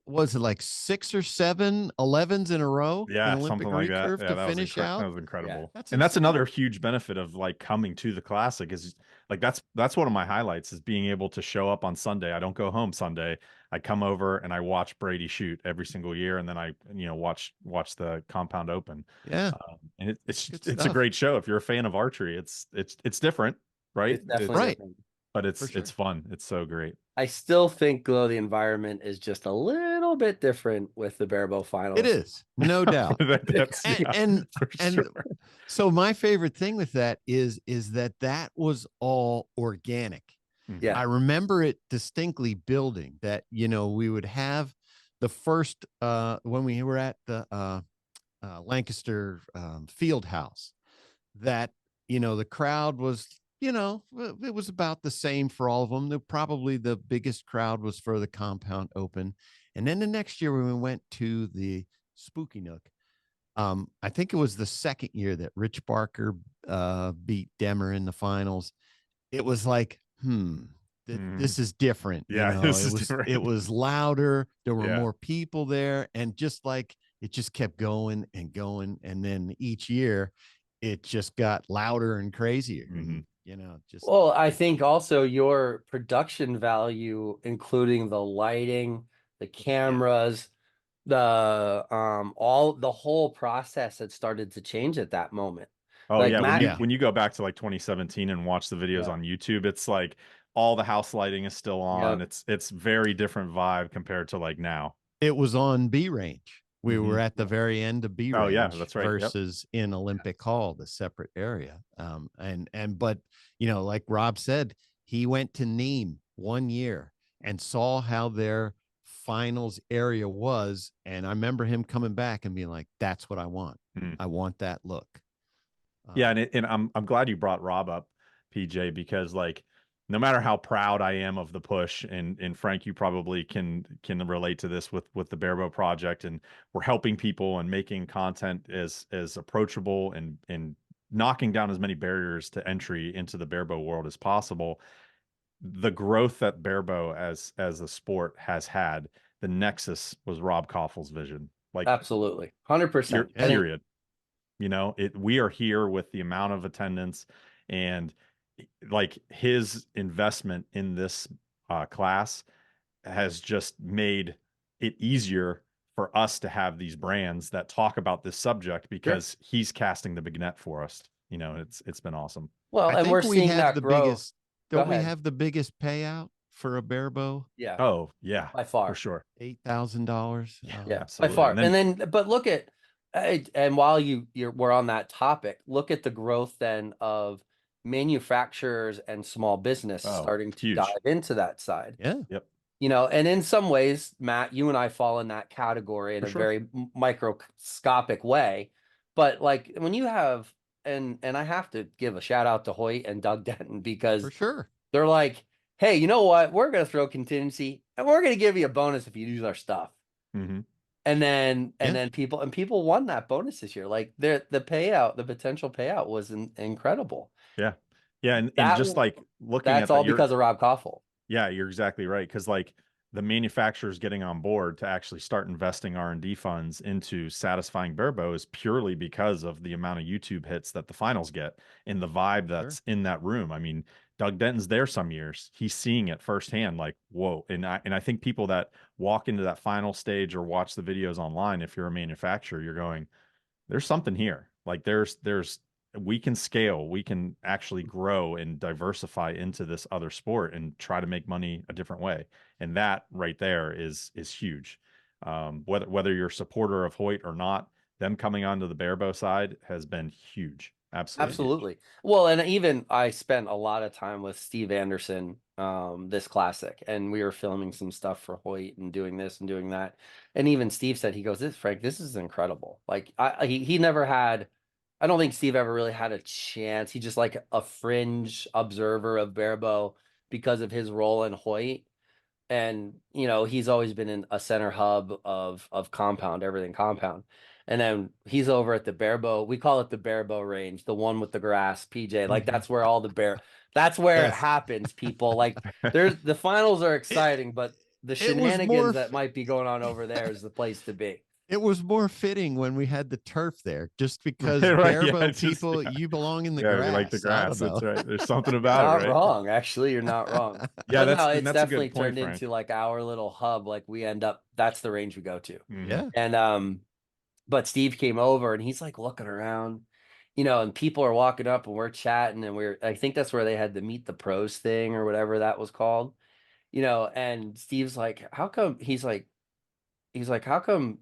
S8: Was it like 6 or 7 11s in a row?
S7: Yeah,
S8: in Olympic
S7: something like that.
S8: recurve to finish out.
S7: That was incredible.
S8: Yeah,
S7: that's another huge benefit of like coming to the classic is like that's one of my highlights is being able to show up on Sunday. I don't go home Sunday. I come over and I watch Brady shoot every single year, and then I watch the Compound Open.
S8: Yeah,
S7: and it's a great show. If you're a fan of archery, it's different, right?
S6: It's definitely different.
S7: But it's fun. It's so great.
S6: I still think Glow the environment is just a little bit different with the Barebow finals.
S8: It is, no doubt. and
S7: sure.
S8: So my favorite thing with that is that was all organic.
S6: Yeah,
S8: I remember it distinctly building that, we would have the first, when we were at the Lancaster field house, that, the crowd was, it was about the same for all of them. Probably the biggest crowd was for the Compound Open. And then the next year when we went to the Spooky Nook, I think it was the second year that Rich Barker beat Demmer in the finals. It was like, this is different.
S7: Yeah,
S8: it was louder. There were more people there, and just like it just kept going and going, and then each year it just got louder and crazier.
S6: well, I think also your production value, including the lighting, the cameras, The whole process had started to change at that moment.
S7: Oh
S6: Like
S7: yeah,
S6: Matt,
S7: when you go back to like 2017 and watch the videos
S6: yeah,
S7: on YouTube, it's like all the house lighting is still
S6: yeah,
S7: on. It's very different vibe compared to like now.
S8: It was on B range. We were
S7: Mhm.
S8: at the very end of B
S7: Oh yeah,
S8: range
S7: that's right. Yep.
S8: versus in Olympic Hall, the separate area. But you know, like Rob said, he went to Nîmes 1 year and saw how their finals area was. And I remember him coming back and being like, that's what I want.
S7: Mm.
S8: I want that look.
S7: Yeah, and I'm glad you brought Rob up, PJ, because like no matter how proud I am of the push, and Frank, you probably can relate to this with the Barebow project, and we're helping people and making content as approachable and knocking down as many barriers to entry into the Barebow world as possible. The growth that Barebow as a sport has had, the nexus was Rob Kaufold's vision. Like
S6: absolutely, 100%. I think
S7: period. You know, we are here with the amount of attendance and like his investment in this class has just made it easier for us to have these brands that talk about this subject because he's casting the big net for us. You know, it's been awesome.
S6: well,
S8: I
S6: and we're
S8: think we
S6: seeing
S8: have
S6: that
S8: the
S6: growth.
S8: biggest,
S6: Go
S8: don't we
S6: ahead.
S8: have the biggest payout for a Barebow?
S6: Yeah,
S7: Oh yeah,
S6: by far.
S7: for sure.
S8: $8,000.
S6: Yeah, by
S7: absolutely.
S6: far.
S7: And then,
S6: But look at, and while we're on that topic, look at the growth then of manufacturers and small business starting to
S7: huge.
S6: dive into that side.
S8: Yeah.
S7: Yep.
S6: You know, and in some ways, Matt, you and I fall in that category in
S7: For
S6: a
S7: sure.
S6: very microscopic way. But like when you have, and I have to give a shout out to Hoyt and Doug Denton because
S8: For sure.
S6: they're like, hey, you know what? We're going to throw contingency and we're going to give you a bonus if you use our stuff.
S7: Mhm.
S6: And then
S8: Yeah.
S6: people won that bonus this year. Like the payout, the potential payout was incredible.
S7: Yeah. Yeah, and
S6: That
S7: just like looking
S6: that's
S7: at
S6: all
S7: that,
S6: because of Rob Kaufold.
S7: yeah, you're exactly right. Because like the manufacturers getting on board to actually start investing R&D funds into satisfying Barebow is purely because of the amount of YouTube hits that the finals get and the vibe that's in that room. I mean, Doug Denton's there some years. He's seeing it firsthand, like, whoa. And I think people that walk into that final stage or watch the videos online, if you're a manufacturer, you're going, there's something here. Like there's we can scale, we can actually grow and diversify into this other sport and try to make money a different way. And that right there is huge. Whether you're a supporter of Hoyt or not, them coming onto the Barebow side has been huge. Absolutely.
S6: Well, and even I spent a lot of time with Steve Anderson this classic, and we were filming some stuff for Hoyt and doing this and doing that. And even Steve said, he goes, "This Frank, this is incredible." Like he never had, I don't think Steve ever really had a chance. He just like a fringe observer of Barebow because of his role in Hoyt. And you know, he's always been in a center hub of compound, everything compound. And then he's over at the Barebow, we call it the Barebow range, the one with the grass, PJ. Like that's where all that's where it happens, people. Like there's the finals are exciting, but the shenanigans that might be going on over there is the place to be.
S8: It was more fitting when we had the turf there, just because
S7: Right,
S8: Barebow people, you belong in the grass.
S7: We like the grass.
S8: I don't
S7: That's
S8: know.
S7: right. There's something about
S6: Not
S7: it, right?
S6: wrong, actually. You're not wrong.
S7: Yeah,
S6: But no, it's
S7: that's a
S6: definitely
S7: good point,
S6: turned
S7: Frank.
S6: into like our little hub. Like we end up, that's the range we go to.
S8: Yeah.
S6: And but Steve came over and he's like looking around, you know, and people are walking up and we're chatting and I think that's where they had the meet the pros thing or whatever that was called, you know, and Steve's like, how come he's like, how come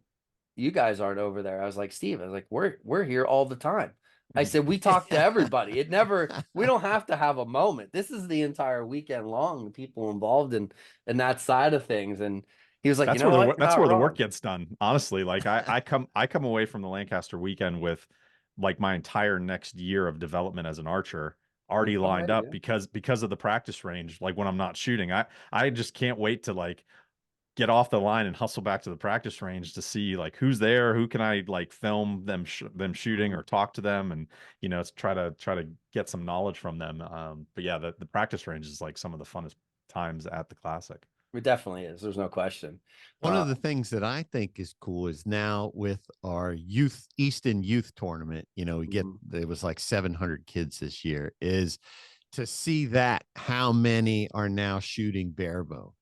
S6: you guys aren't over there? I was like, Steve, I was like, we're here all the time. I said, we talk to everybody. We don't have to have a moment. This is the entire weekend long, the people involved in that side of things. And he was like,
S7: That's
S6: you know
S7: where
S6: what?
S7: that's
S6: Not
S7: where the
S6: wrong.
S7: work gets done. Honestly, like I come away from the Lancaster weekend with like my entire next year of development as an archer already lined up because of the practice range. Like when I'm not shooting, I just can't wait to like get off the line and hustle back to the practice range to see like who's there, who can I like film them shooting or talk to them, and you know, try to get some knowledge from them. But yeah, the practice range is like some of the funnest times at the classic.
S6: It definitely is. There's no question.
S8: One of the things that I think is cool is now with our Easton youth tournament, you know, it was like 700 kids this year, is to see that how many are now shooting barebow,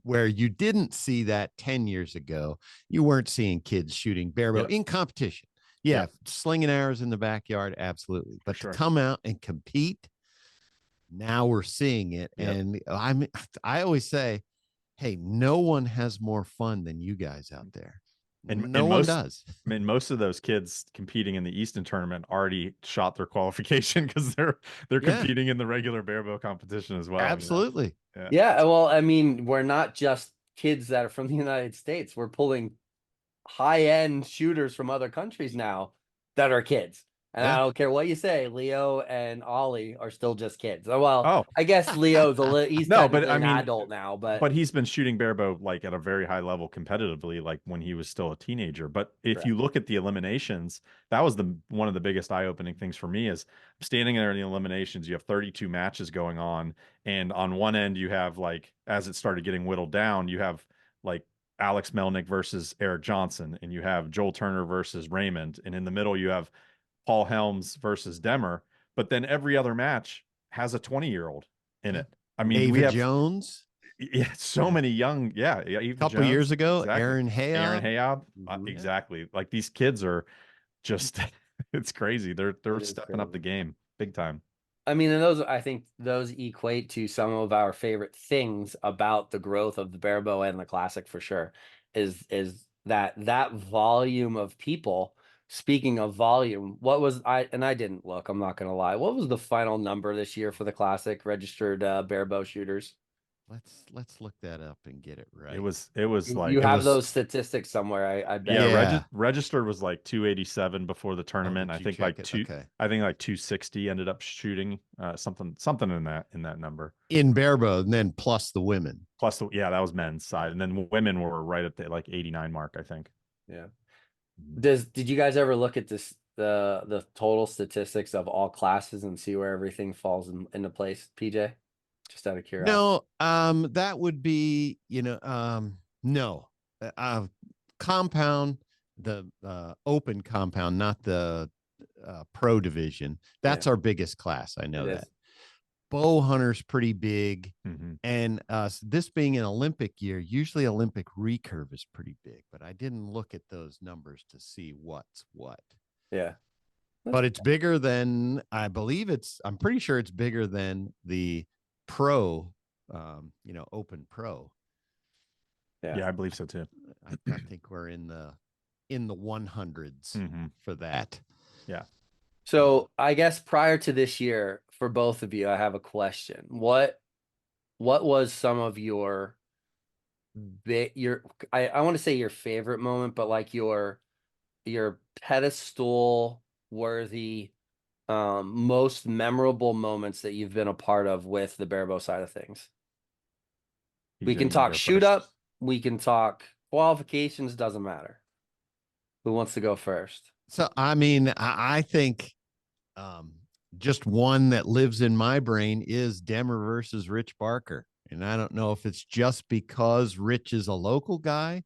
S8: where you didn't see that 10 years ago. You weren't seeing kids shooting barebow in competition. Yeah, slinging arrows in the backyard, absolutely. But to come out and compete, now we're seeing it. And I always say, hey, no one has more fun than you guys out there.
S7: And
S8: no one does.
S7: I mean, most of those kids competing in the Easton tournament already shot their qualification because they're competing in the regular barebow competition as well.
S8: Absolutely.
S7: You know?
S6: Yeah. Well, I mean, we're not just kids that are from the United States. We're pulling high-end shooters from other countries now that are kids. And I don't care what you say, Leo and Ollie are still just kids. Well, I guess Leo's he's technically an adult now,
S7: but he's been shooting barebow like at a very high level competitively, like when he was still a teenager. But if you look at the eliminations, that was one of the biggest eye-opening things for me is standing there in the eliminations. You have 32 matches going on, and on one end you have, like, as it started getting whittled down, you have like Alex Melnick versus Eric Johnson, and you have Joel Turner versus Raymond, and in the middle you have Paul Helms versus Demmer. But then every other match has a 20-year-old in it. I mean,
S8: David
S7: we have
S8: Jones.
S7: Yeah, so many young. A
S8: couple years ago, Aaron
S7: Hayab. Exactly. Like, these kids are just it's crazy. They're stepping up the game big time.
S6: I mean, and I think those equate to some of our favorite things about the growth of the barebow and the classic, for sure, is that volume of people. Speaking of volume, I didn't look, I'm not gonna lie. What was the final number this year for the classic registered barebow shooters?
S8: Let's look that up and get it right.
S7: It was like,
S6: you have those statistics somewhere, I bet.
S7: Yeah, registered was like 287 before the tournament. I think like I think like 260 ended up shooting, something in that number
S8: in barebow, and then plus the women.
S7: That was men's side, and then women were right at the like 89 mark, I think.
S6: Yeah. Did you guys ever look at the total statistics of all classes and see where everything falls into place, PJ? Just out of curiosity.
S8: No, that would be, no. Compound, the open compound, not the pro division. That's our biggest class. I know that. Bow hunter's pretty big, and this being an Olympic year, usually Olympic recurve is pretty big, but I didn't look at those numbers to see what's what.
S6: Yeah,
S8: but it's bigger than, I'm pretty sure it's bigger than the pro, open pro.
S7: Yeah, I believe so too.
S8: I think we're in the 100s for that.
S7: Yeah.
S6: So I guess prior to this year, for both of you, I have a question. What was some of I want to say your favorite moment, but like your pedestal worthy, most memorable moments that you've been a part of with the barebow side of things? We can talk shoot up, we can talk qualifications, doesn't matter. Who wants to go first?
S8: So, I mean, I think just one that lives in my brain is Demmer versus Rich Barker. And I don't know if it's just because Rich is a local guy,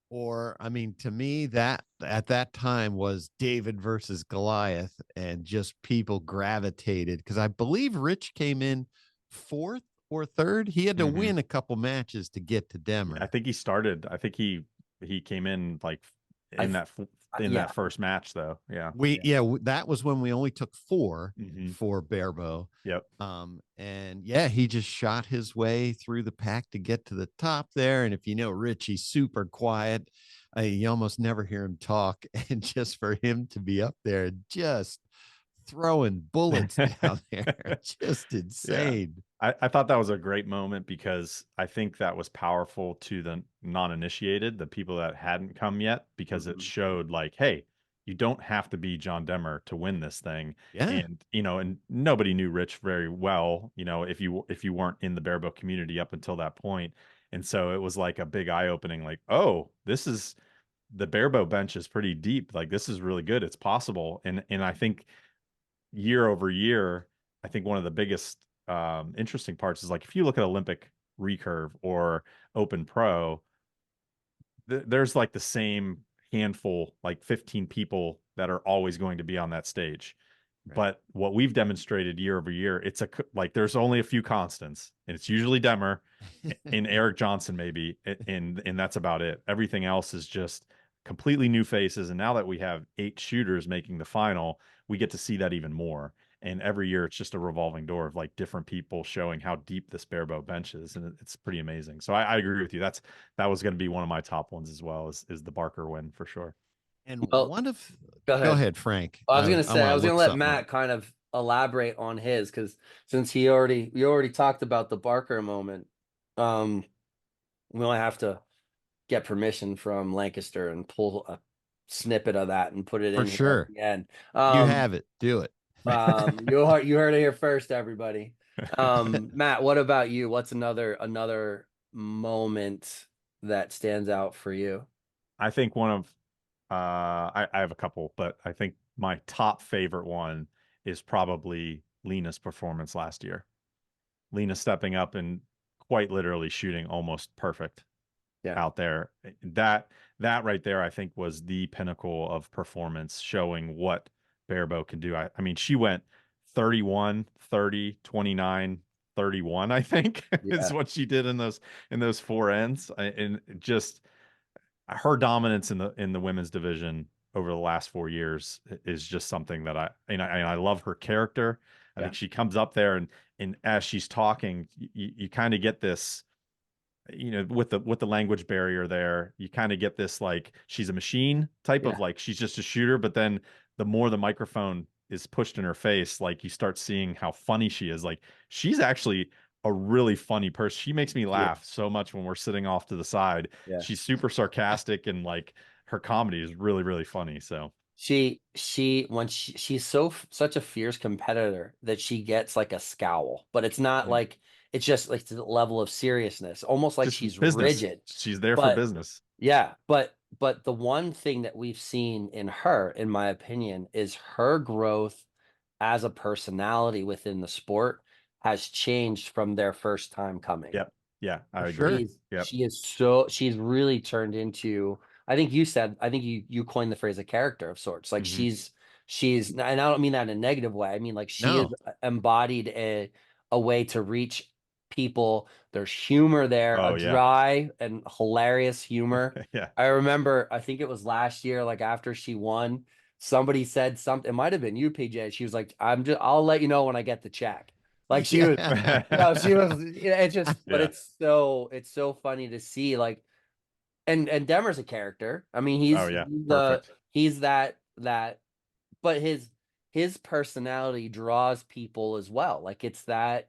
S8: or, I mean, to me, that at that time was David versus Goliath, and just people gravitated because I believe Rich came in fourth or third. He had to win a couple matches to get to Demmer.
S7: I think he came in like that first match, though. Yeah.
S8: That was when we only took 4 for barebow.
S7: Yep.
S8: And yeah, he just shot his way through the pack to get to the top there. And if you know Rich, he's super quiet. You almost never hear him talk. And just for him to be up there, just throwing bullets down there, just insane.
S7: Yeah. I thought that was a great moment because I think that was powerful to the non-initiated, the people that hadn't come yet, because it showed like, hey, you don't have to be John Demmer to win this thing.
S8: Yeah.
S7: And, and nobody knew Rich very well, if you weren't in the barebow community up until that point. And so it was like a big eye-opening, like, oh, the barebow bench is pretty deep. Like, this is really good. It's possible. And I think year over year, I think one of the biggest interesting parts is, like, if you look at Olympic recurve or open pro, there's like the same handful, like 15 people that are always going to be on that stage. But what we've demonstrated year over year, it's like there's only a few constants, and it's usually Demmer and Eric Johnson maybe, and that's about it. Everything else is just completely new faces. And now that we have 8 shooters making the final, we get to see that even more. And every year it's just a revolving door of like different people showing how deep this Barebow bench is, and it's pretty amazing. So I agree with you. That was going to be one of my top ones as well, is the Barker win for sure.
S8: And
S6: Well,
S8: one of
S6: go
S8: go
S6: ahead.
S8: ahead, Frank.
S6: I was gonna say, I was
S8: look
S6: gonna let
S8: something up.
S6: Matt kind of elaborate on his, because since you already talked about the Barker moment, we only have to get permission from Lancaster and pull a snippet of that and put it
S8: For
S6: in here
S8: sure.
S6: at the end.
S8: You have it. Do it.
S6: You heard it here first, everybody. Matt, what about you? What's another moment that stands out for you?
S7: I think one of I have a couple, but I think my top favorite one is probably Lena's performance last year. Lena stepping up and quite literally shooting almost perfect out there. That right there, I think, was the pinnacle of performance, showing what Barebow can do. I mean, she went 31, 30, 29, 31, I think, is what she did in those 4 ends. And just her dominance in the women's division over the last 4 years is just something that I love her character. I think she comes up there and as she's talking, you kind of get this, with the language barrier there, you kind of get this like she's a machine type of like she's just a shooter, but then the more the microphone is pushed in her face, like you start seeing how funny she is. Like she's actually a really funny person. She makes me laugh so much when we're sitting off to the side. She's super sarcastic and like her comedy is really, really funny. So
S6: she's such a fierce competitor that she gets like a scowl, but it's not like, it's just like to the level of seriousness, almost like
S7: just
S6: she's
S7: business.
S6: rigid.
S7: She's there for business.
S6: Yeah, but the one thing that we've seen in her, in my opinion, is her growth as a personality within the sport has changed from their first time coming.
S7: Yep. Yeah, I agree.
S6: She's really turned into, I think you coined the phrase a character of sorts. Like she's, and I don't mean that in a negative way. I mean, like she has embodied a way to reach people. There's humor there, dry and hilarious humor. I remember, I think it was last year, like after she won, somebody said something, it might have been you, PJ. She was like, I'll let you know when I get the check. Like she was, she was, it's just, but it's so funny to see, like, and Demmer's a character. I mean, he's that, but his personality draws people as well. Like it's that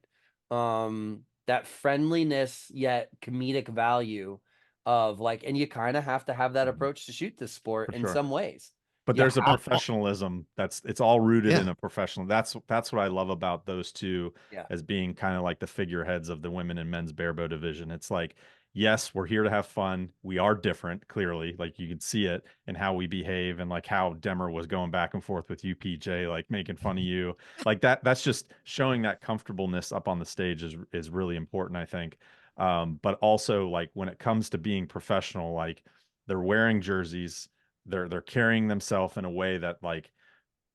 S6: friendliness yet comedic value of like, and you kind of have to have that approach to shoot this sport in some ways.
S7: But there's a professionalism it's all rooted in a professional. That's what I love about those two as being kind of like the figureheads of the women and men's barebow division. It's like, yes, we're here to have fun. We are different, clearly. Like you can see it in how we behave, and like how Demmer was going back and forth with you, PJ, like making fun of you. Like that's just showing that comfortableness up on the stage is really important, I think. But also like when it comes to being professional, like they're wearing jerseys, they're carrying themselves in a way that like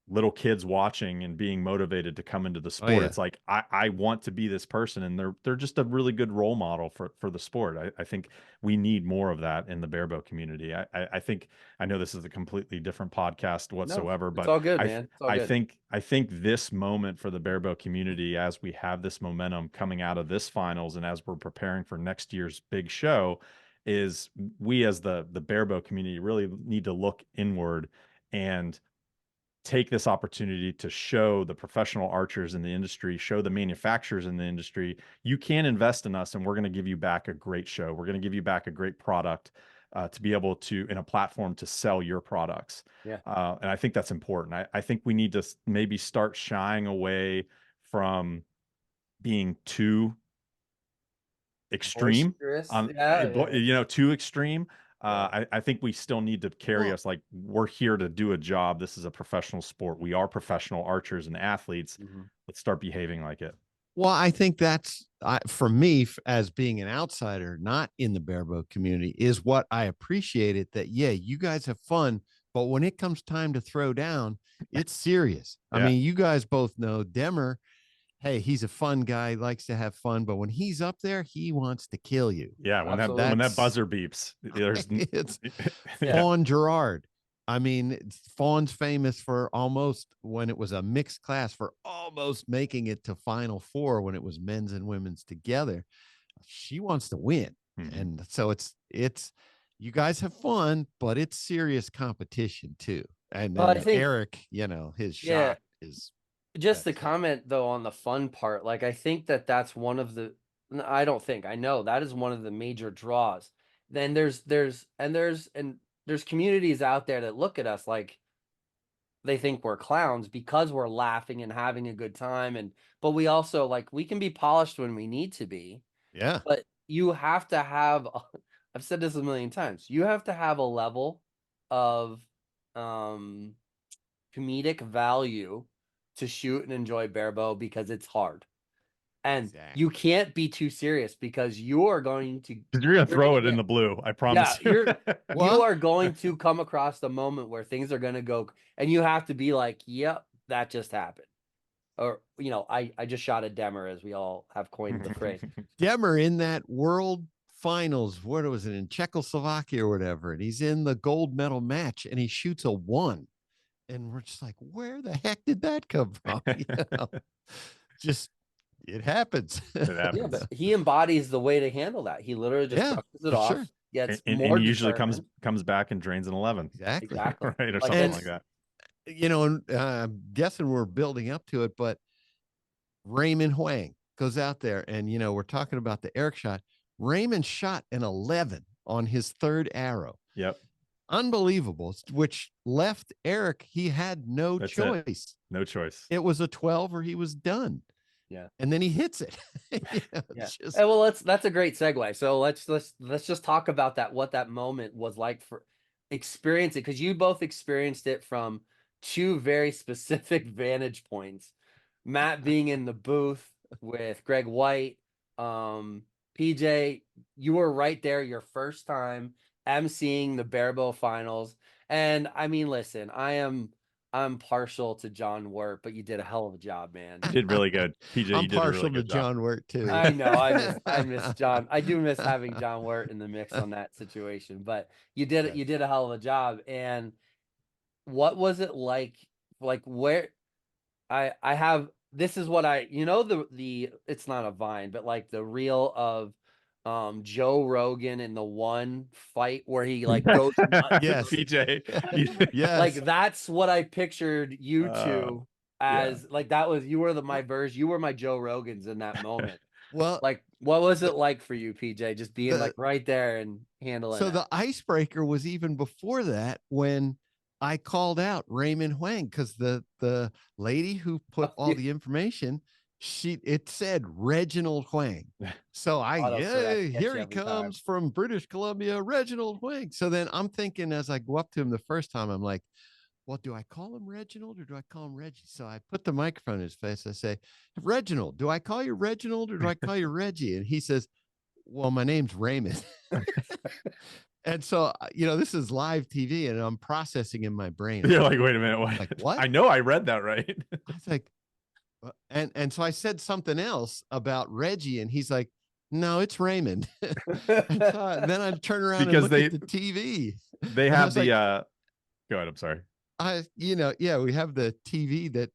S7: little kids watching and being motivated to come into the sport. It's like, I want to be this person, and they're just a really good role model for the sport. I think we need more of that in the barebow community. I think, I know this is a completely different podcast whatsoever, but
S6: it's all good, man. It's all good.
S7: I think this moment for the barebow community, as we have this momentum coming out of this finals and as we're preparing for next year's big show, is we as the barebow community really need to look inward and take this opportunity to show the professional archers in the industry, show the manufacturers in the industry, you can invest in us and we're going to give you back a great show. We're going to give you back a great product to be able to, in a platform, to sell your products. And I think that's important. I think we need to maybe start shying away from being too extreme too extreme. I think we still need to carry us like we're here to do a job. This is a professional sport. We are professional archers and athletes. Let's start behaving like it.
S8: Well, I think that's for me, as being an outsider, not in the barebow community, is what I appreciated. That you guys have fun, but when it comes time to throw down, it's serious. I
S7: Yeah.
S8: mean, you guys both know Demmer. Hey, he's a fun guy, likes to have fun, but when he's up there, he wants to kill you.
S7: Yeah, when
S6: Absolutely.
S7: that buzzer beeps, there's
S8: It's
S6: Yeah.
S8: Fawn Gerard. I mean, Fawn's famous for almost, when it was a mixed class, for almost making it to Final Four when it was men's and women's together. She wants to win.
S7: Mhm.
S8: And so it's you guys have fun, but it's serious competition too. And
S6: Well, I
S8: then
S6: think-
S8: Eric, you know, his
S6: Yeah.
S8: shot is
S6: Just the
S8: That's-
S6: comment though on the fun part, like I think that that's one of the I don't think I know that is one of the major draws. Then there's communities out there that look at us like they think we're clowns because we're laughing and having a good time, and but we also like we can be polished when we need to be,
S8: yeah.
S6: but you have to have I've said this a million times. You have to have a level of comedic value to shoot and enjoy barebow because it's hard. And
S8: Exactly.
S6: you can't be too serious because you are going to
S7: You're gonna throw it
S6: gonna
S7: in
S6: get-
S7: the blue. I promise.
S6: Yeah, you
S8: Well-
S6: are going to come across the moment where things are gonna go and you have to be like, yep, that just happened. Or you know, I just shot a Demmer, as we all have coined the phrase.
S8: Demmer in that world finals, what was it, in Czechoslovakia or whatever, and he's in the gold medal match and he shoots a 1. And we're just like, where the heck did that come from? You know, just it happens.
S7: It
S6: Yeah,
S7: happens.
S6: but he embodies the way to handle that. He literally just
S8: Yeah,
S6: brushes it
S8: for
S6: off,
S8: sure.
S6: gets
S7: and
S6: more
S7: he usually
S6: determined.
S7: comes back and drains an 11.
S8: Exactly.
S6: Exactly.
S7: Right, or
S6: Like,
S7: something
S8: and-
S7: like that.
S8: You know, and I'm guessing we're building up to it, but Raymond Huang goes out there and, you know, we're talking about the Eric shot. Raymond shot an 11 on his 3rd arrow.
S7: Yep.
S8: Unbelievable, which left Eric, he had no
S7: That's it.
S8: choice.
S7: No choice.
S8: It was a 12 or he was done.
S6: Yeah.
S8: And then he hits it. You know,
S6: Yeah.
S8: it's just-
S6: Well, that's a great segue. So let's just talk about that, what that moment was like for experience it, because you both experienced it from 2 very specific vantage points. Matt being in the booth with Greg White, PJ, you were right there your first time emceeing the Barebow finals. And I mean, listen, I'm partial to John Wirt, but you did a hell of a job, man.
S7: You did really good. PJ,
S8: I'm
S7: you did a
S8: partial
S7: really
S8: to
S7: good job.
S8: John Wirt too.
S6: I know. I miss John. I do miss having John Wirt in the mix on that situation. But you did a hell of a job. And what was it like? Like where I have this is what the it's not a Vine, but like the reel of Joe Rogan in the one fight where he like goes nuts.
S8: Yes.
S7: PJ.
S8: Yes.
S6: Like that's what I pictured you two
S7: yeah.
S6: as. Like that was you were my version. You were my Joe Rogans in that moment.
S8: Well,
S6: Like, what was it like for you, PJ? Just being
S8: the-
S6: like right there and handling
S8: so
S6: it.
S8: the icebreaker was even before that when I called out Raymond Huang, because the lady who put all the information, it said Reginald Huang. So
S6: Autocorrect gets you
S8: here he
S6: every time.
S8: comes from British Columbia, Reginald Huang. So then I'm thinking, as I go up to him the first time, I'm like, well, do I call him Reginald or do I call him Reggie? So I put the microphone in his face. I say, Reginald, do I call you Reginald or do I call you Reggie? And he says, well, my name's Raymond. And so, this is live TV and I'm processing in my brain.
S7: You're like, wait a minute. What?
S8: Like, what?
S7: I know I read that right.
S8: I was like, and so I said something else about Reggie and he's like, no, it's Raymond. And so then I turn around
S7: Because
S8: and look at the TV.
S7: They
S8: And I
S7: have
S8: was
S7: the
S8: like-
S7: go ahead, I'm sorry.
S8: We have the TV that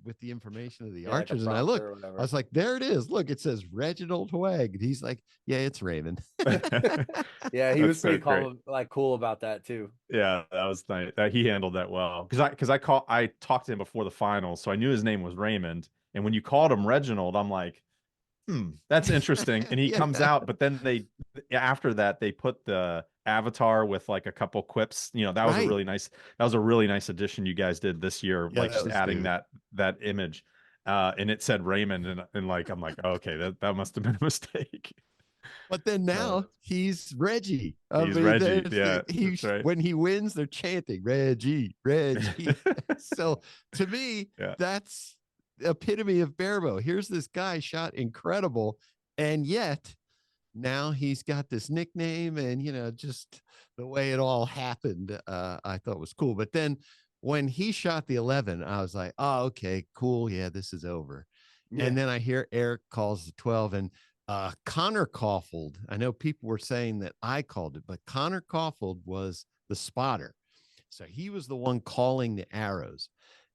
S8: with the information of the
S6: Yeah, like a
S8: archers. And I
S6: prompter
S8: look,
S6: or whatever.
S8: I was like, there it is. Look, it says Reginald Huang. And he's like, yeah, it's Raymond.
S6: Yeah, he
S7: That's
S6: was pretty
S7: so great.
S6: cool about that too.
S7: Yeah, that was nice. He handled that well. Because I talked to him before the finals, so I knew his name was Raymond. And when you called him Reginald, I'm like, that's interesting. And he comes out, but then after that they put the avatar with like a couple quips. That was
S8: Right.
S7: a really nice addition you guys did this year,
S8: Yeah,
S7: like
S8: that
S7: just
S8: was
S7: adding
S8: good.
S7: that image. And it said Raymond, and like I'm like, oh, okay, that must have been a mistake.
S8: But then now he's Reggie.
S7: He's Reggie,
S8: there's
S7: yeah, that's right.
S8: When he wins, they're chanting Reggie, Reggie. So to me,
S7: Yeah.
S8: that's the epitome of Barebow. Here's this guy shot incredible, and yet now he's got this nickname, and just the way it all happened, I thought was cool. But then when he shot the 11, I was like, oh, okay, cool. Yeah, this is over.
S6: Yeah.
S8: And then I hear Eric calls the 12, and Connor Kaufold. I know people were saying that I called it, but Connor Kaufold was the spotter. So he was the one calling the arrows.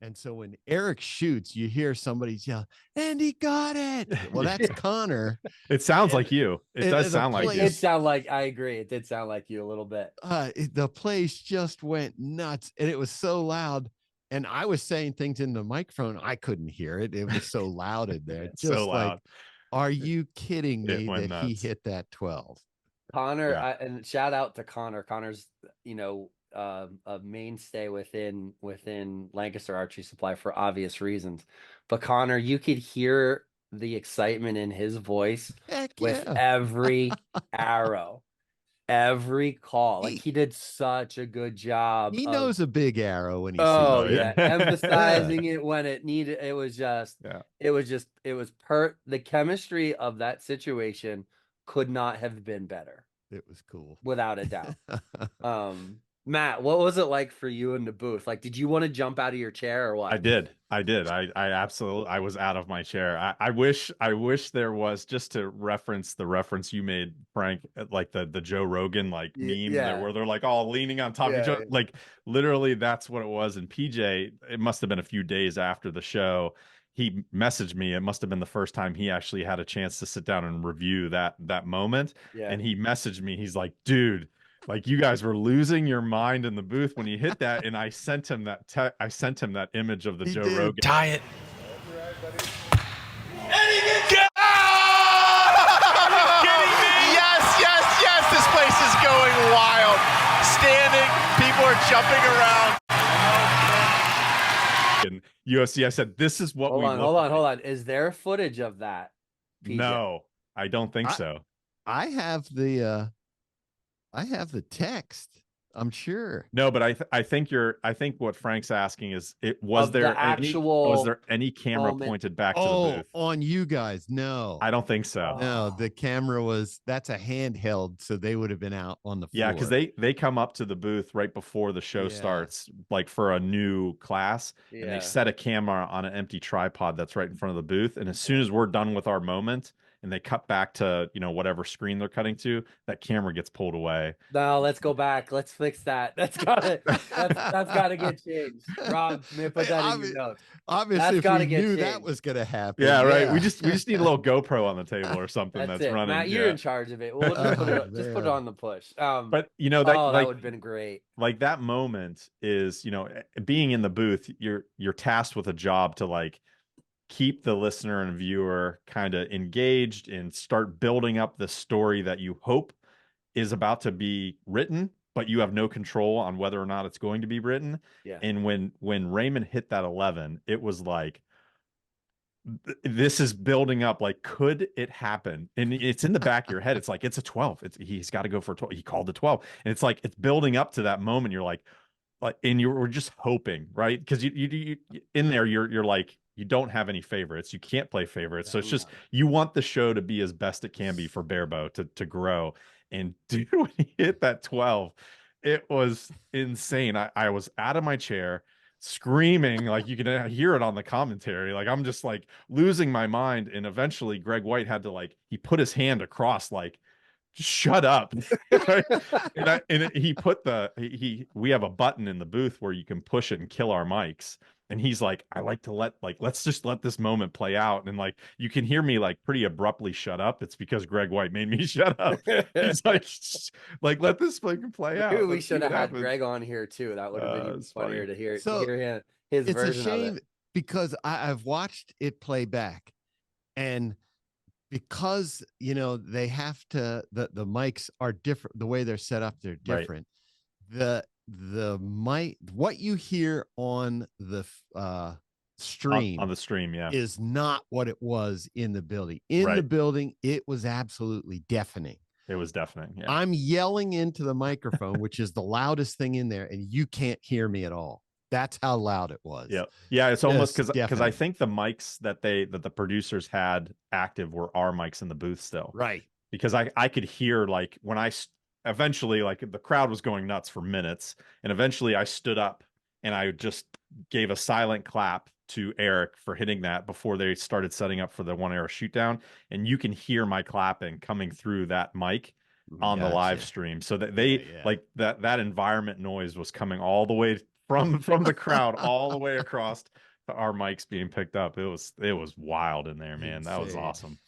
S8: And so when Eric shoots, you hear somebody yell, and he got it. Well, that's Connor.
S7: It sounds like you. It does sound like you.
S6: It sounded like, I agree. It did sound like you a little bit.
S8: The place just went nuts, and it was so loud. And I was saying things in the microphone. I couldn't hear it. It was so loud in there. Just
S7: so loud.
S8: like, are you kidding me that
S7: nuts.
S8: he hit that 12?
S6: Connor,
S7: Yeah.
S6: and shout out to Connor. Connor's, a mainstay within Lancaster Archery Supply for obvious reasons. But Connor, you could hear the excitement in his voice
S8: Heck
S6: with
S8: yeah.
S6: every arrow, every call. Like he did such a good job.
S8: He
S6: of-
S8: knows a big arrow when he
S6: Oh
S8: sees it.
S6: yeah, emphasizing it when it needed. It was just, the chemistry of that situation could not have been better,
S8: It was cool.
S6: without a doubt. Matt, what was it like for you in the booth? Like, did you want to jump out of your chair or what?
S7: I did. I absolutely, I was out of my chair. I wish there was, just to reference the reference you made, Frank, like the Joe Rogan meme where they're like all leaning on top of each other. Like literally that's what it was. And PJ, it must have been a few days after the show, he messaged me. It must have been the first time he actually had a chance to sit down and review that moment.
S6: Yeah.
S7: And he messaged me. He's like, dude, like you guys were losing your mind in the booth when he hit that, and I sent him that image of the Joe Rogan.
S2: Tie it.
S1: Yes, this place is going wild. Standing, people are jumping around.
S7: And UFC, I said, this is what
S6: Hold
S7: we
S6: on. Is there footage of that? PJ?
S7: No, I don't think so.
S8: I have the text. I'm sure.
S7: No, but I think what Frank's asking is, was
S6: Of
S7: there
S6: the actual
S7: any camera
S6: moment.
S7: pointed back to the booth?
S8: On you guys? No,
S7: I don't think so.
S8: no. The camera that's a handheld, so they would have been out on the floor.
S7: Yeah, because they come up to the booth right before the show starts, like for a new class, and they set a camera on an empty tripod that's right in front of the booth. And as soon as we're done with our moment, and they cut back to whatever screen they're cutting to, that camera gets pulled away.
S6: No, let's go back. Let's fix that. That's gotta get changed. Rob, may put that in your notes.
S8: Obviously,
S6: That's
S8: if we
S6: get
S8: knew that
S6: changed.
S8: was going to happen.
S7: Yeah, right. We just need a little GoPro on the table or something
S6: That's
S7: that's
S6: it.
S7: running.
S6: Matt, you're in charge of it. We'll just put it on the push.
S7: But
S6: that
S7: that
S6: would have been great.
S7: Like that moment is, being in the booth, you're tasked with a job to keep the listener and viewer kind of engaged and start building up the story that you hope is about to be written, but you have no control on whether or not it's going to be written.
S6: Yeah.
S7: And when Raymond hit that 11, it was like, this is building up. Like, could it happen? And it's in the back of your head. It's like, it's a 12. He's got to go for a 12. He called the 12. And it's like, it's building up to that moment. You're like, and you're just hoping, right? Because you in there, you're like, you don't have any favorites. You can't play favorites. So it's just, you want the show to be as best it can be for Barebow to grow. And dude, when he hit that 12, it was insane. I was out of my chair screaming, like you can hear it on the commentary. Like I'm just like losing my mind. And eventually Greg White had to he put his hand across, like, shut up. Right? And he put we have a button in the booth where you can push it and kill our mics. And he's like, I like to let's just let this moment play out. And you can hear me pretty abruptly shut up. It's because Greg White made me shut up. He's like, let this play out.
S6: Dude, we should have had Greg on here too. That would have been even funnier to hear his version of it.
S8: It's a shame because I've watched it play back, and because they have to, the mics are different, the way they're set up, they're different. Right. The mic, what you hear on the stream
S7: on the stream,
S8: is not what it was in the building. In the building, it was absolutely deafening.
S7: It was deafening. Yeah.
S8: I'm yelling into the microphone, which is the loudest thing in there, and you can't hear me at all. That's how loud it was.
S7: Yeah. It's almost because I think the mics that the producers had active were our mics in the booth still.
S8: Right.
S7: because I could hear like when eventually like the crowd was going nuts for minutes, and eventually I stood up and I just gave a silent clap to Eric for hitting that before they started setting up for the 1-arrow shoot down, and you can hear my clapping coming through that mic on the live
S8: Gotcha.
S7: stream, so that they
S8: Yeah.
S7: like that environment noise was coming all the way from the crowd all the way across to our mics being picked up. It was wild in there, man. That was
S8: Insane.
S7: awesome.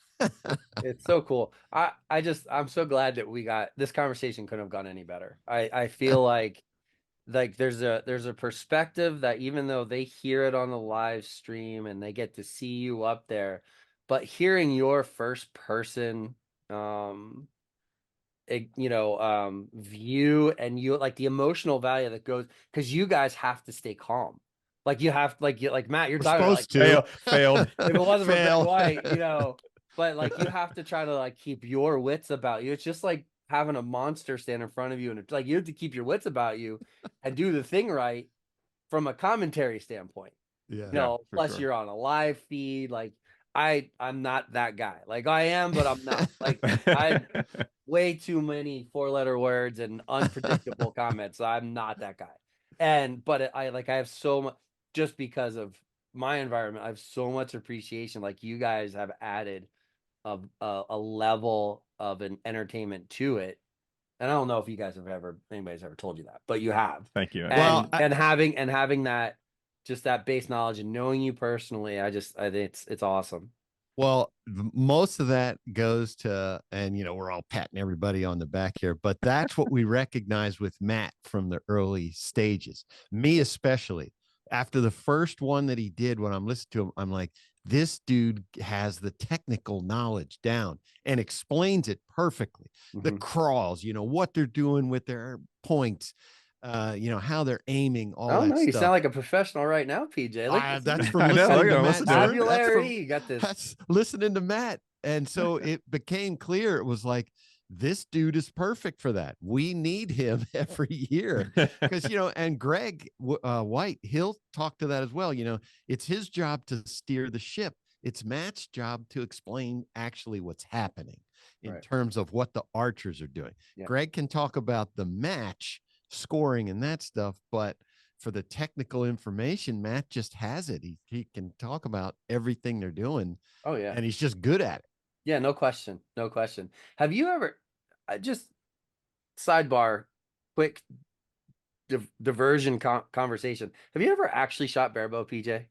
S6: It's so cool. I'm so glad that we got this conversation couldn't have gone any better. I feel like there's a perspective that even though they hear it on the live stream and they get to see you up there, but hearing your first person view, and you like the emotional value that goes, because you guys have to stay calm. Like you have like Matt, you're
S8: We're
S6: talking about, like,
S8: supposed to.
S7: Failed.
S6: if it wasn't for Ben
S8: Fail.
S6: White, but like you have to try to like keep your wits about you. It's just like having a monster stand in front of you, and it's like you have to keep your wits about you and do the thing right from a commentary standpoint.
S8: Yeah.
S7: for
S6: Plus
S7: sure.
S6: you're on a live feed. Like I'm not that guy. Like I am, but I'm not. Like I way too many 4-letter words and unpredictable comments. I'm not that guy. But I have so much, just because of my environment, I have so much appreciation. Like you guys have added a level of an entertainment to it. And I don't know if you guys anybody's ever told you that, but you have.
S7: Thank you.
S6: And having that, just that base knowledge and knowing you personally, I think it's awesome.
S8: Well, most of that goes to, and we're all patting everybody on the back here, but that's what we recognize with Matt from the early stages. Me especially. After the first one that he did, when I'm listening to him, I'm like, this dude has the technical knowledge down and explains it perfectly. The crawls, what they're doing with their points, how they're aiming, all that
S6: no, you
S8: stuff.
S6: sound like a professional right now, PJ.
S8: That's from
S7: I know,
S8: listening
S7: look at
S8: to
S7: him,
S8: Matt.
S7: listen to him.
S8: Stern. That's from-
S6: You got this.
S8: That's listening to Matt. And so it became clear. It was like, this dude is perfect for that. We need him every year because, and Greg White, he'll talk to that as well. It's his job to steer the ship. It's Matt's job to explain actually what's happening in terms of what the archers are doing. Yeah. Greg can talk about the match scoring and that stuff, but for the technical information, Matt just has it. He can talk about everything they're doing.
S6: Oh yeah.
S8: And he's just good at it.
S6: Yeah, no question. No question. Have you ever, just sidebar, quick diversion conversation. Have you ever actually shot barebow, PJ?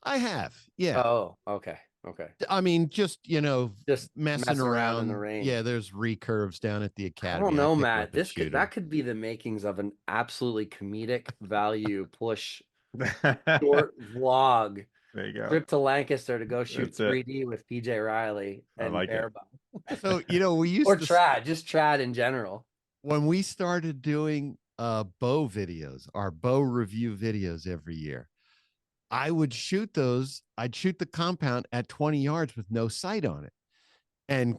S8: I have. Yeah.
S6: Oh, okay. Okay.
S8: I mean, just
S6: just
S8: messing around
S6: in the rain.
S8: Yeah, there's recurves down at the academy.
S6: I don't know, Matt. That could be the makings of an absolutely comedic value push short vlog.
S7: There you go.
S6: Trip to Lancaster to go shoot 3D with PJ Riley and
S7: like
S6: barebow.
S8: So we used
S6: or trad in general.
S8: When we started doing bow videos, our bow review videos every year, I would shoot those. I'd shoot the compound at 20 yards with no sight on it. And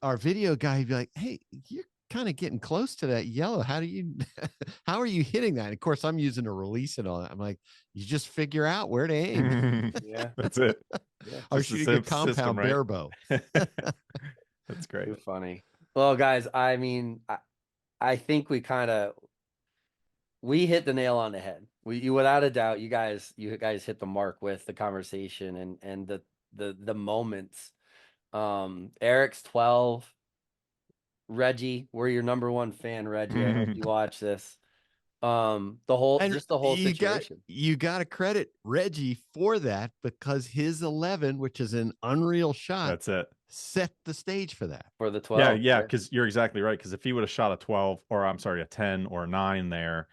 S8: our video guy would be like, hey, you're kind of getting close to that yellow. How are you hitting that? And of course, I'm using a release and all that. I'm like, you just figure out where to aim.
S7: Yeah, that's it.
S6: Yeah.
S8: I was shooting a compound barebow.
S7: That's great.
S6: Too funny. Well, guys, I mean, I think we hit the nail on the head. You without a doubt, you guys hit the mark with the conversation and the moments. Eric's 12. Reggie, we're your number one fan, Reggie. I hope you watch this. The whole situation.
S8: You got to credit Reggie for that, because his 11, which is an unreal shot,
S7: that's it,
S8: set the stage for that.
S6: For the 12.
S7: Yeah, because you're exactly right. Because if he would have shot a 12, or I'm sorry, a 10 or a 9 there,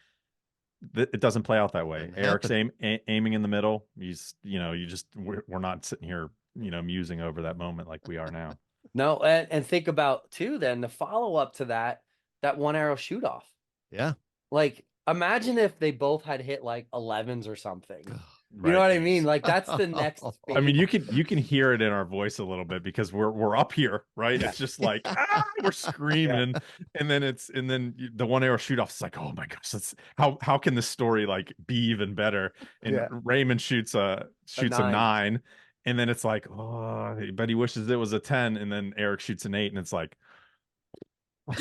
S7: it doesn't play out that way. Eric's aiming in the middle. We're not sitting here, musing over that moment like we are now.
S6: No, and think about too, then the follow-up to that 1-arrow shoot off.
S8: Yeah.
S6: Like, imagine if they both had hit like 11s or something. You know what I mean? Like, that's the next phase.
S7: I mean, you can hear it in our voice a little bit because we're up here, right? It's just like we're screaming, and then the 1-arrow shoot off is like, oh my gosh, that's how can this story like be even better? And Raymond shoots a 9, and then it's like, oh, but he wishes it was a 10, and then Eric shoots an 8, and it's like,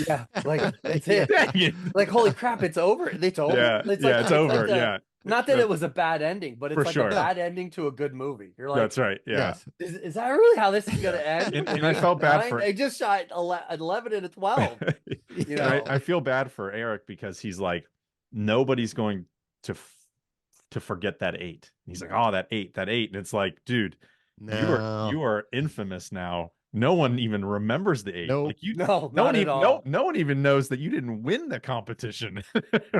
S6: Yeah, like it's
S8: Yeah.
S6: it.
S7: dang it.
S6: Like holy crap, it's over. It's over.
S7: Yeah,
S6: It's
S7: yeah,
S6: like
S7: it's
S6: like
S7: over.
S6: the,
S7: Yeah,
S6: not that it was a bad ending, but it's
S7: for
S6: like a
S7: sure.
S6: bad ending to a good movie. You're like,
S7: That's right. Yeah,
S8: Yes.
S6: is that really how this is gonna end?
S7: and I felt bad for.
S6: They just shot 11 and a 12. You
S7: And
S6: know,
S7: I feel bad for Eric because he's like, nobody's going to to forget that 8. He's like, oh, that 8, and it's like, dude,
S8: No.
S7: you are infamous now. No one even remembers the 8.
S8: Nope.
S7: Like you,
S6: no,
S7: no
S6: not
S7: one
S6: at
S7: even
S6: all.
S7: no one even knows that you didn't win the competition.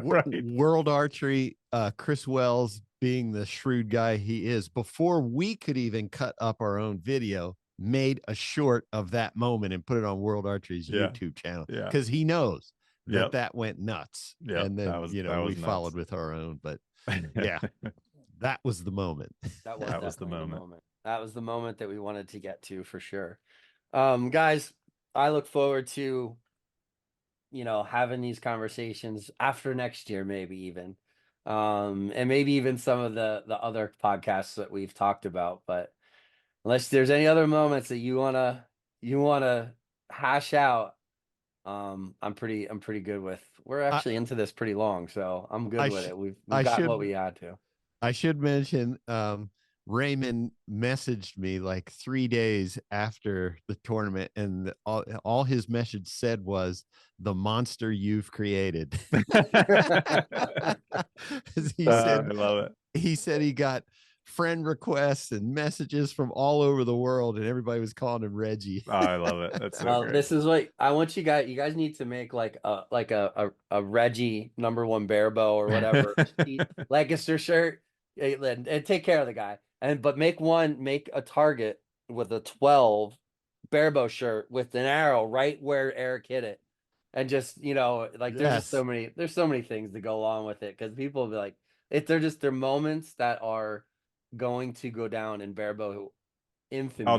S7: Right?
S8: World Archery, Chris Wells being the shrewd guy he is, before we could even cut up our own video, made a short of that moment and put it on World Archery's
S7: Yeah.
S8: YouTube channel
S7: Yeah.
S8: because he knows that
S7: Yep.
S8: that went nuts.
S7: Yep.
S8: And then,
S7: That was
S8: we
S7: nuts.
S8: followed with our own, but yeah, that was the moment.
S6: That was,
S7: That was the
S6: definitely
S7: moment.
S6: That was the moment that we wanted to get to for sure. Guys, I look forward to, having these conversations after next year, maybe even, and maybe even some of the other podcasts that we've talked about. But unless there's any other moments that you wanna hash out, I'm pretty good with. We're actually into this pretty long, so I'm good with it. We've
S8: I
S6: got
S8: should-
S6: what we had to.
S8: I should mention, Raymond messaged me like 3 days after the tournament, and all his message said was, "The monster you've created." He said,
S7: I love it.
S8: he said he got friend requests and messages from all over the world, and everybody was calling him Reggie.
S7: Oh, I love it. That's so
S6: Well,
S7: great.
S6: this is what I want you guys. You guys need to make like a Reggie #1 Barebow or whatever Lancaster shirt, and take care of the guy. But make a target with a 12 Barebow shirt with an arrow right where Eric hit it, and just like there's just so many things to go along with it because people will be like, they're moments that are going to go down in Barebow infamy.
S7: Oh,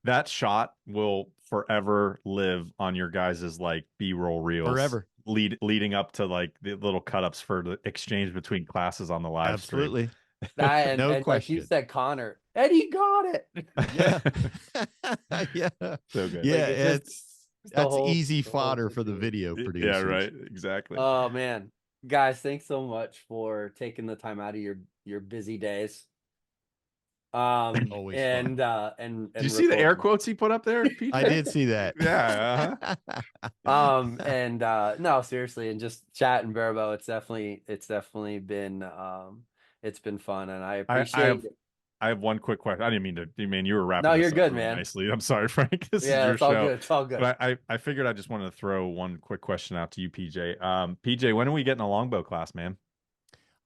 S7: that shot will forever live on your guys' like B-roll reels
S8: Forever.
S7: leading up to like the little cut-ups for the exchange between classes on the live stream.
S8: Absolutely.
S6: That
S8: No
S6: and like you
S8: question.
S6: said, Connor, Eddie got it.
S8: Yeah. Yeah.
S7: So good.
S8: Yeah,
S6: Like,
S8: that's
S6: whole-
S8: easy
S6: the whole
S8: fodder for the
S6: situation.
S8: video producers.
S7: Yeah, right. Exactly.
S6: Oh man, guys, thanks so much for taking the time out of your busy days.
S8: Always fun.
S6: And
S7: Did you see the air
S6: recording.
S7: quotes he put up there, PJ?
S8: I did see that.
S7: Yeah.
S6: No, seriously, and just chatting Barebow, it's definitely been it's been fun, and I appreciate it.
S7: I have one quick question. I didn't mean to. I mean, you were wrapping.
S6: No,
S7: this
S6: you're
S7: up
S6: good,
S7: really
S6: man.
S7: Nicely. I'm sorry, Frank. This is
S6: Yeah,
S7: your
S6: it's all
S7: show.
S6: good. It's all good.
S7: But I figured I just wanted to throw one quick question out to you, PJ. PJ, when are we getting a longbow class, man?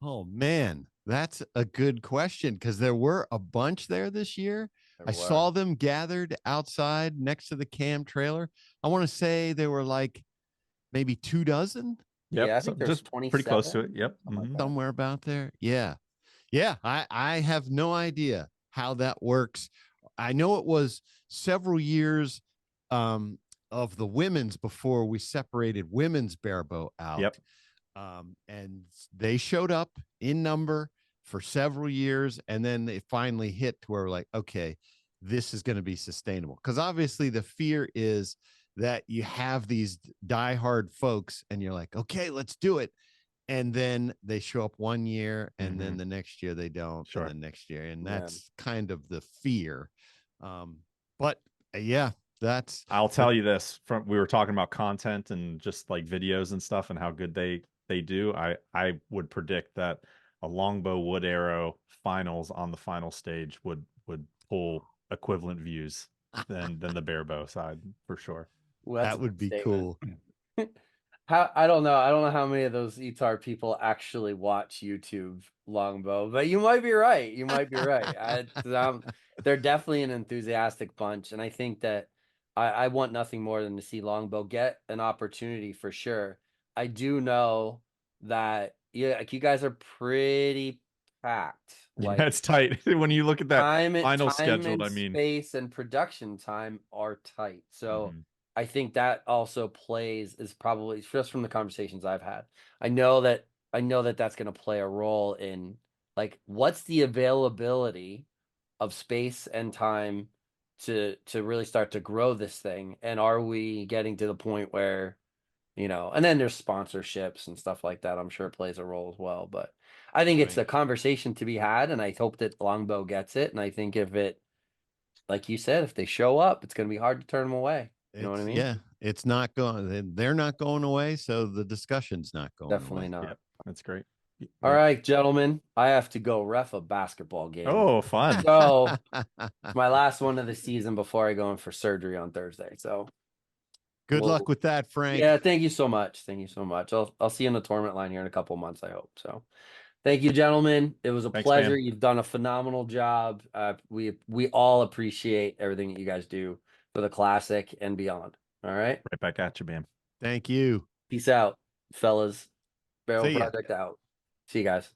S8: Oh man, that's a good question because there were a bunch there this year. I saw them gathered outside next to the cam trailer. I want to say they were like maybe 24.
S7: Yep.
S6: Yeah, I think there's
S7: just pretty close to it.
S6: 27.
S7: Yep.
S6: Something like
S7: Mhm.
S6: that.
S8: Somewhere about there. Yeah. Yeah. I have no idea how that works. I know it was several years of the women's before we separated women's barebow out.
S7: Yep.
S8: And they showed up in number for several years, and then they finally hit to where we're like, okay, this is going to be sustainable. Because obviously the fear is that you have these diehard folks and you're like, okay, let's do it. And then they show up one year and then the next year they don't.
S7: Sure.
S8: And the next year. And
S6: Yeah.
S8: that's kind of the fear. But yeah, that's
S7: I'll tell you this. We were talking about content and just like videos and stuff and how good they do. I would predict that a longbow wood arrow finals on the final stage would pull equivalent views than the barebow side for sure.
S6: Well, that's
S8: that
S6: a
S8: would be
S6: statement.
S8: cool.
S6: I don't know how many of those ETAR people actually watch YouTube longbow, but you might be right. They're definitely an enthusiastic bunch, and I think that I want nothing more than to see longbow get an opportunity for sure. I do know that like you guys are pretty packed. Like
S7: Yeah, it's tight when you look at that final
S6: time
S7: scheduled.
S6: and
S7: I mean,
S6: space and production time are tight. So
S7: Mhm.
S6: I think that also is probably just from the conversations I've had. I know that that's going to play a role in like what's the availability of space and time to really start to grow this thing? And are we getting to the point where, and then there's sponsorships and stuff like that, I'm sure plays a role as well. But I think it's
S1: Right.
S6: a conversation to be had, and I hope that Longbow gets it. And I think if it, like you said, if they show up, it's going to be hard to turn them away. You know what I mean?
S8: Yeah, it's not going. They're not going away, so the discussion's not going
S6: Definitely
S8: away.
S6: not.
S7: Yep, that's great.
S6: All right, gentlemen, I have to go ref a basketball game.
S7: Oh, fun.
S6: So it's my last one of the season before I go in for surgery on Thursday. So
S8: Good luck with that, Frank.
S6: Yeah, thank you so much. Thank you so much. I'll see you in the tournament line here in a couple of months, I hope. So thank you, gentlemen. It was a
S7: Thanks,
S6: pleasure.
S7: man.
S6: You've done a phenomenal job. We all appreciate everything that you guys do for the classic and beyond. All right.
S7: Right back at you, man.
S8: Thank you.
S6: Peace out, fellas. Barrel
S8: See ya.
S6: Project out. See you guys.